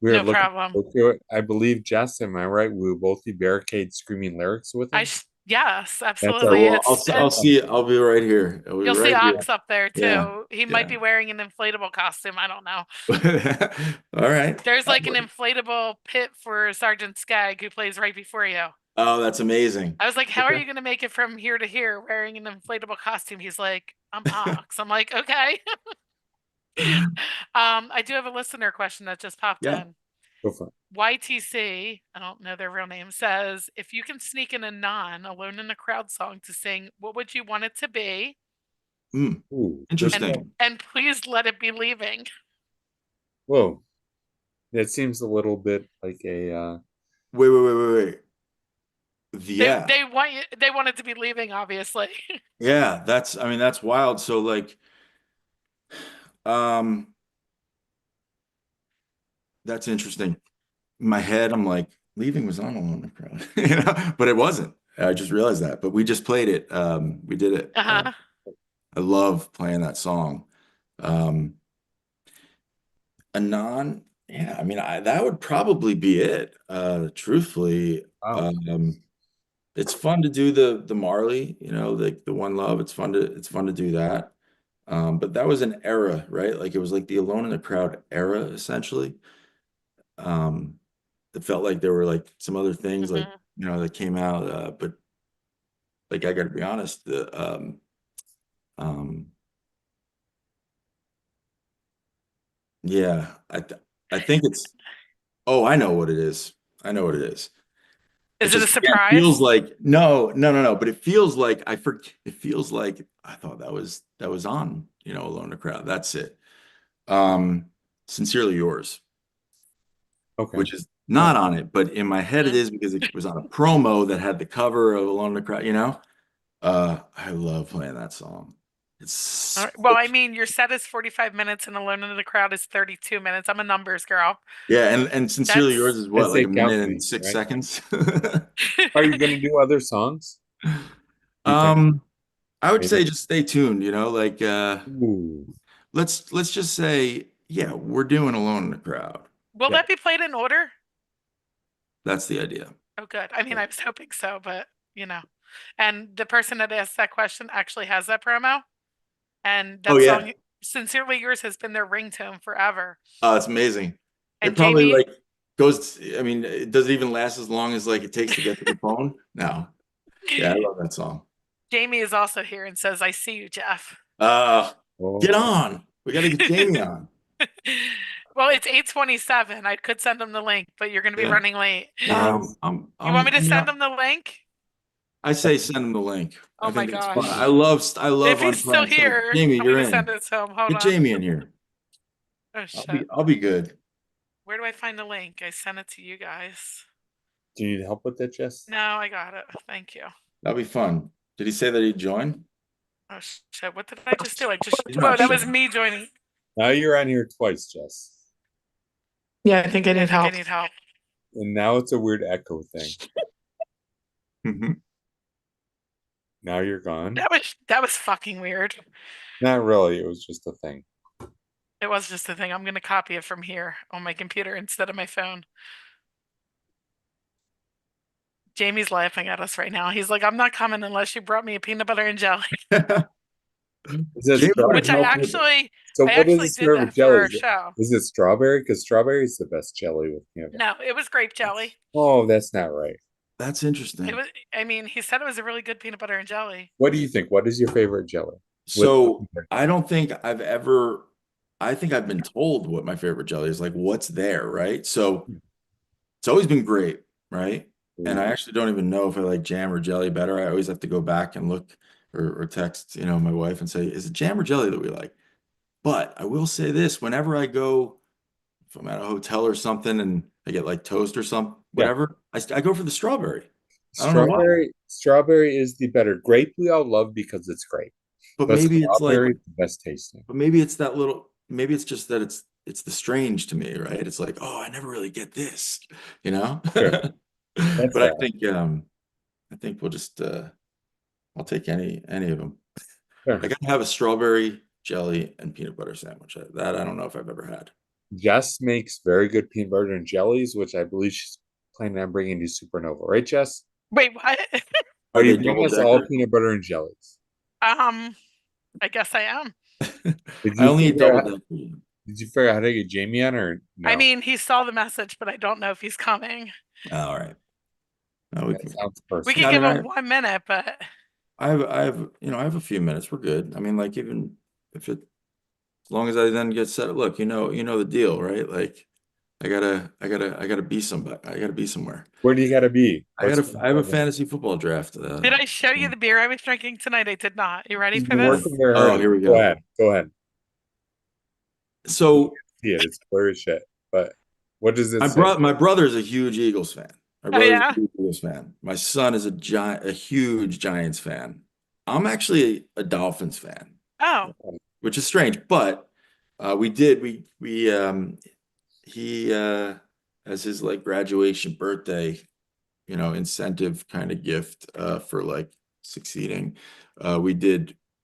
We are No problem. I believe, Jess, am I right? We will both be barricade screaming lyrics with him. Yes, absolutely. I'll see it. I'll be right here. You'll see Ox up there too. Yeah, He might be wearing an inflatable costume. I don't know. All right. There's like an inflatable pit for Sergeant Skag who plays right before you. Oh, that's amazing. I was like, how are you going to make it from here to here wearing an inflatable costume? He's like, I'm Ox. I'm like, okay. I do have a listener question that just popped in. Go for it. YTC, I don't know their real name, says, if you can sneak in a Alone in the Crowd song to sing, what would you want it to be? Ooh, interesting. And please let it be Leaving. Whoa. That seems a little bit like a Wait. Yeah. They want it to be Leaving, obviously. Yeah, that's wild. So that's interesting. In my head, I'm like, Leaving was on Alone in the Crowd, but it wasn't. I just realized that. But we just played it. We did it. I love playing that song. Anon, yeah, that would probably be it. Truthfully, it's fun to do the Marley, like the One Love. It's fun to do that. But that was an era, right? Like it was like the Alone in the Crowd era, essentially. It felt like there were like some other things like that came out, but like I got to be honest, yeah, I think it's. Oh, I know what it is. Is it a surprise? It feels like no. But it feels like I forget. It feels like I thought that was on. Alone in the Crowd. That's it. Sincerely Yours. Okay. Which is not on it, but in my head it is because it was on a promo that had the cover of Alone in the Crowd. I love playing that song. It's well, your set is 45 minutes and Alone in the Crowd is 32 minutes. I'm a numbers girl. Yeah, and Sincerely Yours is what, like a minute and 6 seconds? Are you gonna do other songs? I would say just stay tuned, let's just say, yeah, we're doing Alone in the Crowd. Will that be played in order? That's the idea. Oh, good. I was hoping so, but and the person that asked that question actually has that promo. And that song, Sincerely Yours, has been their ringtone forever. Oh, it's amazing. And probably Jamie, goes, I mean, does it even last as long as like it takes to get to the phone? No. Yeah, I love that song. Jamie is also here and says, "I see you, Jeff." Get Oh, on. We got to get Jamie on. Well, it's 8:27. I could send him the link, but you're going to be Yeah. running late. No, You want me to I mean, send him the link? I say send him the link. Oh I my think that's fun. gosh. I love If he's still unplanned stuff. here, Jamie, tell me you're to in. send it to him. Hold Get on. Jamie in here. Oh shit. I'll be good. Where do I find the link? I sent it to you guys. do you need help with that, Jess? No, I got it. Thank you. That'll be fun. Did he say that he'd join? Oh shit. What did I just do? I just, He's whoa, not that was sure. me joining. Now you're on here twice, Jess. Yeah, I think I need help. And now it's a weird echo thing. Mhm. Now you're gone. That was fucking weird. Not really. It was just a thing. It was just a thing. I'm gonna copy it from here on my computer instead of my phone. Jamie's laughing at us right now. He's like, "I'm not coming unless you brought me a peanut butter and jelly," Is it Jamie strawberry? which I wanted to help with it. actually, So I what is actually the did serve with that for jelly? our show. Is it strawberry? Because strawberry is the best jelly with peanut butter. No, it was grape jelly. Oh, that's not right. That's It interesting. was. I mean, he said it was a really good peanut butter and jelly. What do you think? What is your favorite jelly? So I don't think I've ever, I think I've been told what my favorite jelly is, like what's there, right? So it's always been great, right? And I actually don't even know if I like jam or jelly better. I always have to go back and look or text, my wife and say, is it jam or jelly that we like? But I will say this, whenever I go, if I'm at a hotel or something and I get like toast or something, Yeah. whatever, I go for the strawberry. I don't know why, Strawberry is the better. Grape we all love because it's grape. but But maybe it's like, strawberry is the best tasting. but maybe it's that little, maybe it's just that it's the strange to me, right? It's like, oh, I never really get this, you know? Sure. That's But fair. I think we'll just I'll take any of them. Sure. I gotta have a strawberry jelly and peanut butter sandwich. That I don't know if I've ever had. Jess makes very good peanut butter and jellies, which I believe she's planning on bringing to Supernova, right, Jess? Wait, what? Are Are you they bringing double us all decker? peanut butter and jellies? I guess I am. Did I you only eat figure double out, decker. did you figure out how to get Jamie on or no? I mean, he saw the message, but I don't know if he's coming. All right. No, that sounds We personal. could Yeah, I give mean, him 1 minute, but I have a few minutes. We're good. I mean, like even if it, as long as I then get set. Look, you know the deal, right? Like I gotta be somebody. I gotta be somewhere. Where do you gotta be? I have a fantasy football draft. did I show you the beer I was drinking tonight? I did not. You ready She's for been this? working very Oh, hard. here we Go go. ahead. Go ahead. So See it. It's blurry as shit. But what does it my say? my brother's a huge Eagles fan. My Oh brother's yeah. a huge Eagles fan. My son is a huge Giants fan. I'm actually a Dolphins fan, Oh. which is strange, but we did we he as his like graduation birthday, incentive kind of gift for like succeeding.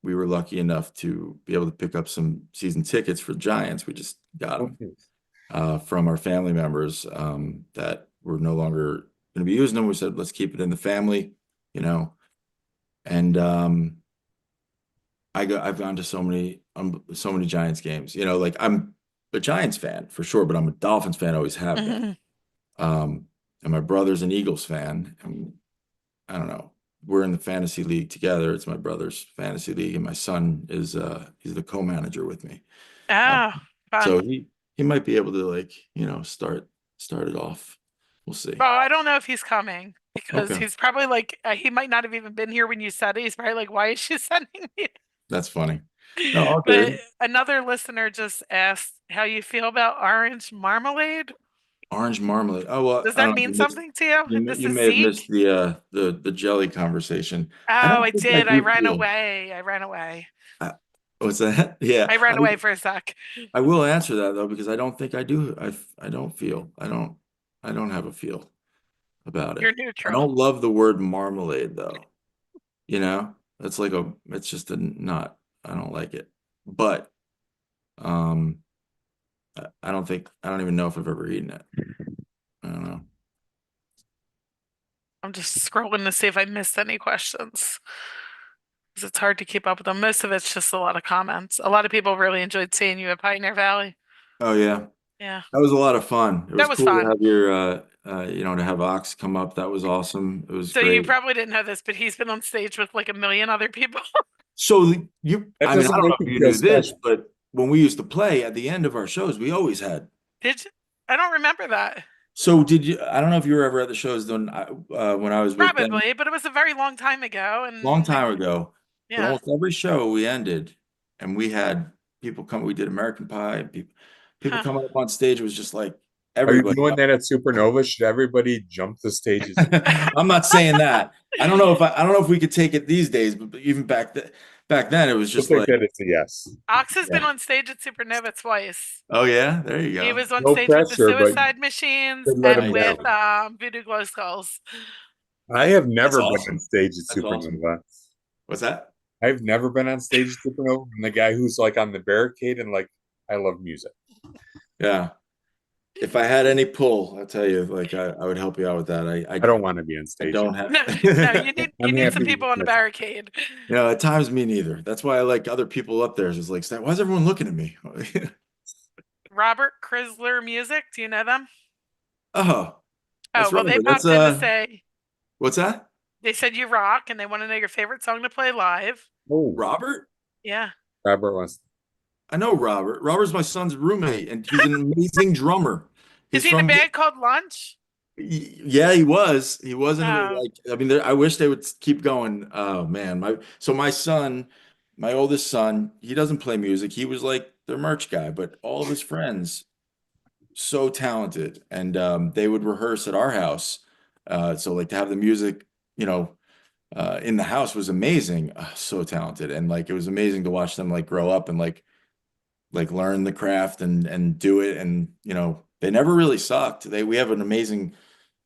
We were lucky enough to be able to pick up some season tickets for Giants. We just got them from our family members that were no longer going to be using them. We said, let's keep it in the family, you know. And I've gone to so many Giants games. Like I'm a Giants fan for sure, but I'm a Dolphins fan, always have been. And my brother's an Eagles fan, and I don't know. We're in the fantasy league together. It's my brother's fantasy league, and my son is he's the co-manager with me. Oh, So fun. he might be able to like, start it off. We'll see. Well, I don't know if he's coming because Okay. he's probably like he might not have even been here when you said it. He's probably like, "Why is she sending me?" That's funny. No, all But good. another listener just asked how you feel about orange marmalade. Orange marmalade. Oh, well, Does I that don't know. mean something to you? This You is may have missed Zeke. the jelly conversation. I Oh, don't I think I did. I do ran feel. away. I ran away. What's that? Yeah, I ran away for a sec. I will answer that though because I don't think I do. I don't feel. I don't have a feel about You're it. I neutral. don't love the word marmalade though. It's like it's just a not. I don't like it. But um, I don't even know if I've ever eaten it. I don't know. I'm just scrolling to see if I missed any questions. Because it's hard to keep up with them. Most of it's just a lot of comments. A lot of people really enjoyed seeing you at Pioneer Valley. Oh yeah. Yeah, That was a lot of fun. It was that was cool to fun. have your, to have Ox come up. That was awesome. It was So you great. probably didn't know this, but he's been on stage with like a million other people. So That I mean, I doesn't don't make know if you you feel knew this, special. but when we used to play at the end of our shows, we always had. Did you? I don't remember that. So did you? I don't know if you were ever at the shows when I was with them Probably, but it was a very long time ago, a long and time ago. But yeah. almost every show we ended, and we had people come. We did American Pie. People Huh. coming up on stage. It was just like Are you everybody. doing that at Supernova? Should everybody jump the stages? I'm not saying that. I don't know if we could take it these days, but even back then it was I just think like, that it's a yes. Ox has been yeah. on stage at Supernova twice. Oh yeah, there you He go. was on No stage with the pressure, but Suicide Machines could let and him with Nice. down. Voodoo Glow Skulls. I have That's never been on awesome. stage at That's awesome. Supernova. What's that? I've never been on stage at Supernova. I'm the guy who's like on the barricade and like, I love music. Yeah. If I had any pull, I'll tell you, like I would help you out with that. I don't want to be on I stage. don't have. No, no, you I'm need some happy people with on the this. barricade. At times me neither. That's why I like other people up there. It's just like, why is everyone looking at me? Robert Chrysler Music, do you know them? Oh, Oh, that's well, they Robert. That's popped in to say what's that? they said you rock and they want to know your favorite song to play live. Oh, Robert? Yeah. Robert wants. I know Robert. Robert's my son's roommate, and he's an amazing drummer. Is He's he in a from, band called Lunch? yeah, he was. He wasn't Oh, like, I mean, I wish they would keep going. Oh man, my son, my oldest son, he doesn't play music. He was like the merch guy, but all of his friends, so talented, and they would rehearse at our house. So like to have the music, you know, in the house was amazing. So talented, and like it was amazing to watch them like grow up and like learn the craft and do it. And they never really sucked. We have an amazing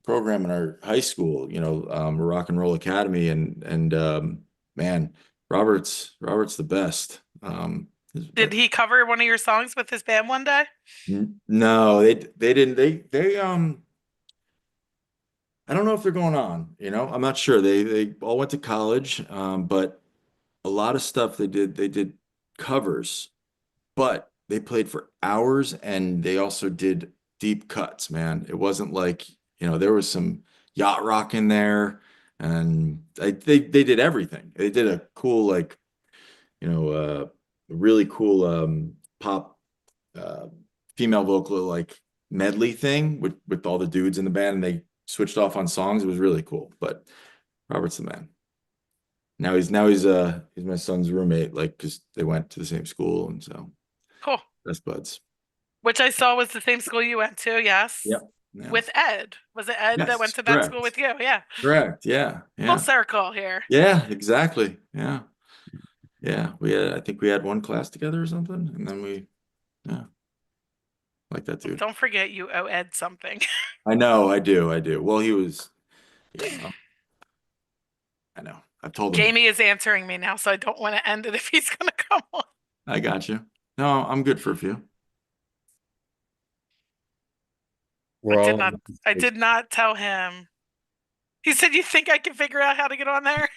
program in our high school, Rock and Roll Academy, and man, Robert's the best. did he cover one of your songs with his band one day? No, they didn't. They I don't know if they're going on, I'm not sure. They all went to college, but a lot of stuff they did covers, but they played for hours and they also did deep cuts, man. It wasn't like, there was some yacht rock in there, and they did everything. They did a cool, like, really cool pop uh female vocal like medley thing with all the dudes in the band, and they switched off on songs. It was really cool. But Robert's the man. He's my son's roommate, like, because they went to the same school, and so Cool. best buds. Which I saw was the same school you went to, yes. Yep. Yeah. With Ed. Was it Ed that went Yes, to that school correct. with you? Yeah. Correct. Yeah. Full Yeah. circle here. Yeah, exactly. Yeah. Yeah. I think we had one class together or something, and then yeah, like that dude. Don't forget you owe Ed something. I know, I do. Well, he was, yeah, I know. I've told him. Jamie is answering me now, so I don't want to end it if he's going to come on. I got you. No, I'm good for a few. We're I did all not. I did not tell him. He said, "You think I can figure out how to get on there?"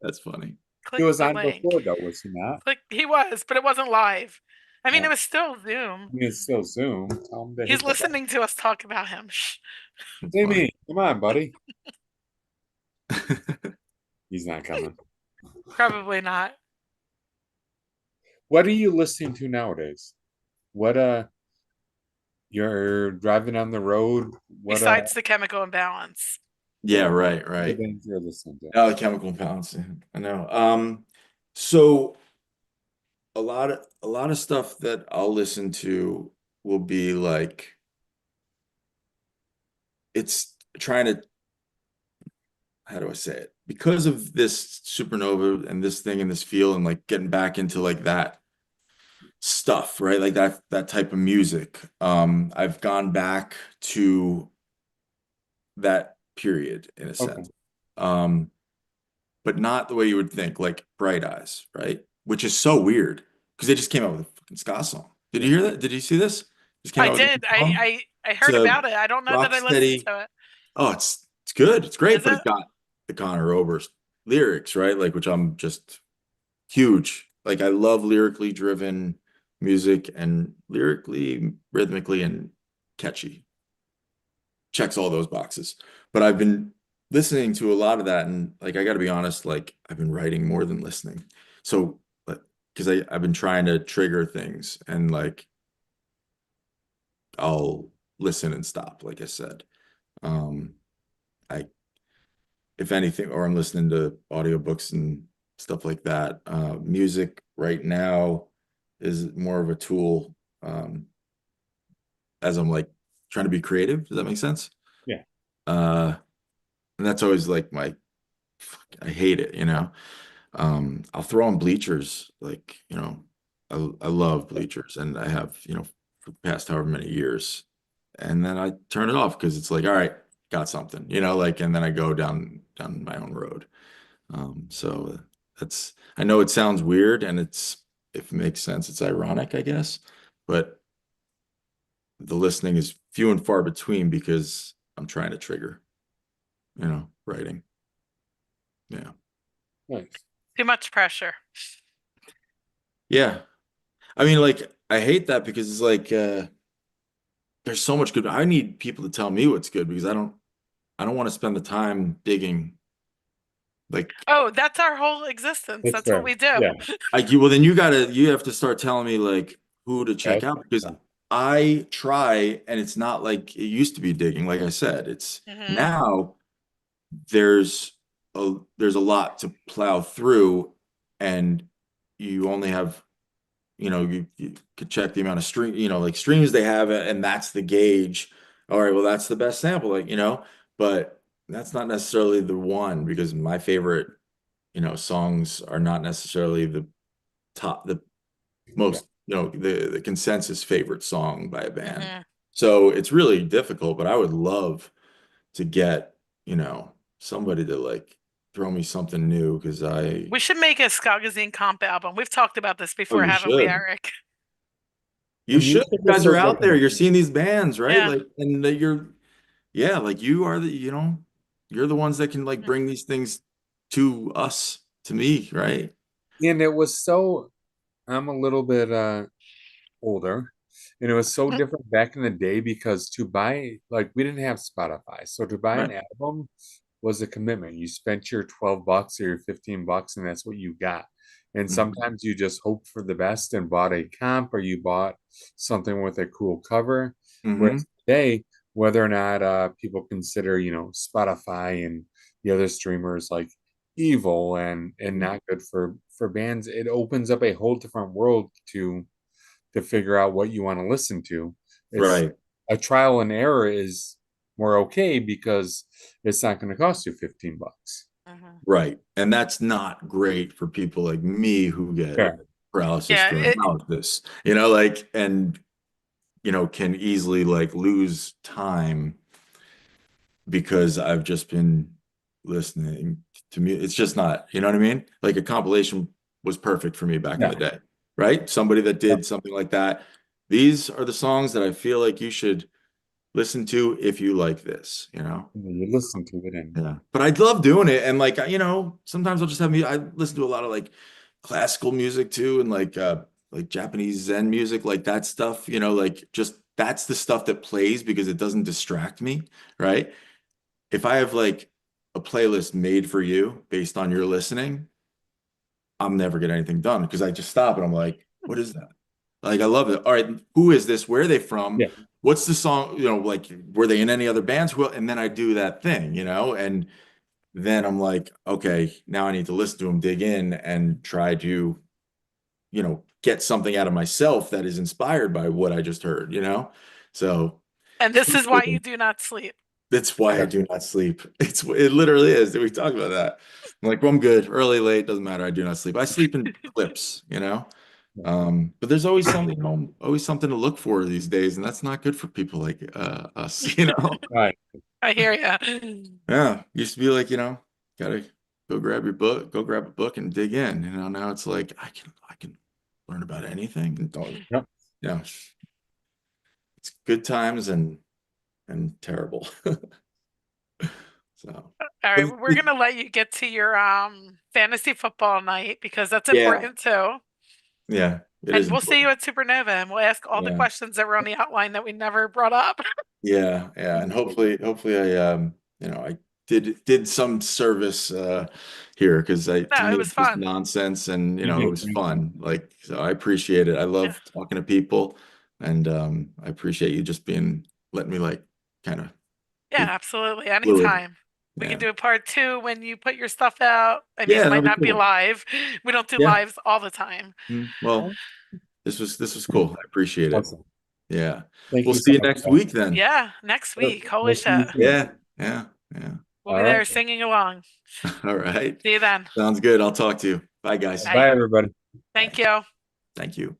That's funny. Click He was the on link. before, though, was he not? Click. He was, but it wasn't live. I mean, Yeah. it was still Zoom. I mean, it's still Zoom. Tell him to He's hit the listening to us talk about him. Shh. That's button. funny. Jamie, come on, buddy. He's not coming. Probably not. What are you listening to nowadays? What you're driving on the road? What Besides the chemical imbalance. Yeah, right, what right. bands you're listening to? Oh, the chemical imbalance. I know. So a lot of stuff that I'll listen to will be like, it's trying to, how do I say it? Because of this Supernova and this thing and this feel, and like getting back into like that stuff, right? Like that type of music. I've gone back to that period in a Okay. sense. But not the way you would think, like Bright Eyes, right? Which is so weird because they just came out with a fucking ska song. Did you hear that? Did you see this? Just came I out with a did. song. I heard To about it. I don't know that I listened Rocksteady. to it. Oh, it's good. It's great, Is but it? it's got the Conor Oberst lyrics, right? Like, which I'm just huge. Like, I love lyrically driven music and lyrically, rhythmically, and catchy. Checks all those boxes. But I've been listening to a lot of that, and like I got to be honest, like I've been writing more than listening. So, because I've been trying to trigger things, and like I'll listen and stop, like I said. I if anything, or I'm listening to audiobooks and stuff like that. Music right now is more of a tool, as I'm like trying to be creative. Does that make sense? Yeah. Uh, and that's always like I hate it, you know. I'll throw on bleachers, like, you know, I love bleachers, and I have, you know, for the past however many years. And then I turn it off because it's like, all right, got something, you know, like, and then I go down my own road. So that's, I know it sounds weird, and if it makes sense, it's ironic, I guess, but the listening is few and far between because I'm trying to trigger, you know, writing. Yeah. Nice. Too much pressure. Yeah. I mean, like, I hate that because it's like, there's so much good. I need people to tell me what's good because I don't want to spend the time digging. Like, Oh, that's our whole existence. That's That's what fair. we do. Yeah. well, then you have to start telling me like who to check That's out because I try, and it's not like it used to be digging. Like I said, it's Hmm. now there's there's a lot to plow through, and you only have, you know, you could check the amount of stream, you know, like streams they have, and that's the gauge. All right, well, that's the best sample, like, you know, but that's not necessarily the one because my favorite, you know, songs are not necessarily the Yeah. most, you know, the consensus favorite song by a band. Hmm. So it's really difficult, but I would love to get, you know, somebody to like throw me something new because We should make a Skagazine comp album. We've talked about this oh, before, you haven't we, should. Eric? You And should. music You is guys are so out there. different. You're seeing these bands, right? Yeah. Like, and that yeah, like you are you know, you're the ones that can like bring these things to us, to me, right? And it was so, I'm a little bit older, and it was so different back in the day because to buy, like, we didn't have Spotify. So to buy an Right. album was a commitment. You spent your $12 or your $15, and that's what you got. And Mhm. sometimes you just hoped for the best and bought a comp, or you bought something with a cool cover. Mhm. Whereas today, whether or not people consider, Spotify and the other streamers like evil and not good for bands, it opens up a whole different world to figure out what you want to listen to. It's Right. a trial and error is more okay because it's not going to cost you $15. Hmm. Right. And that's not great for people like me who get Fair. paralysis Yeah. through analysis, you know, like, and, you know, can easily like lose time because I've just been listening to me. It's just not, you know what I mean? Like a compilation was perfect for me back in Yeah. the day, right? Somebody that did something like that. These are the songs that I feel like you should listen to if you like this, you know? You listen to it and Yeah. But I love doing it. And like, you know, sometimes I'll just have me, I listen to a lot of like classical music too, and like Japanese Zen music, like that stuff, you know, like just that's the stuff that plays because it doesn't distract me, right? If I have like a playlist made for you based on your listening, I'm never getting anything done because I just stop and I'm like, what is that? Like, I love it. All right, who is this? Where are they from? yeah. What's the song? You know, like, were they in any other bands? Well, and then I do that thing, you know, and then I'm like, okay, now I need to listen to them, dig in, and try to, you know, get something out of myself that is inspired by what I just heard, you know? So And this is why you do not sleep. that's why I Yeah. do not sleep. It literally is. We talked about that. I'm like, well, I'm good. Early, late, doesn't matter. I do not sleep. I sleep in clips, you know? But there's always something, you know, always something to look for these days, and that's not good for people like us, you know? Right. I hear you. Yeah. Used to be like, you know, gotta go grab your book, go grab a book and dig in. You know, now it's like I can learn about anything and don't, Yep. yeah. It's good times and terrible. So, All right, but well, we're gonna let you get to your fantasy football night because that's yeah, important too. yeah. It And is we'll see you important. at Supernova, and we'll ask all the Yeah. questions that were on the outline that we never brought up. Yeah, yeah, and hopefully I I did some service here because to No, me it it's was just fun. nonsense and it Mhm. was fun. Like so I appreciate it. I Yeah. love talking to people and I appreciate you just letting me like kind of Yeah, be absolutely. fluid. Anytime. We can Yeah. do a part two when you put your stuff out. I mean, Yeah, it that'll might be not be cool. live. We don't do Yeah. lives all the time. Well, this was cool. I appreciate it. Awesome. Yeah. Thank We'll you so see you much, next Jeff. week then. Yeah, next Sure. week. Holy We'll see you shit. soon. Yeah, yeah, yeah. We'll be All there right. singing along. All right. See you then. Sounds good. I'll talk to you. Bye, guys. Bye. Bye, everybody. Thank you. Thank you.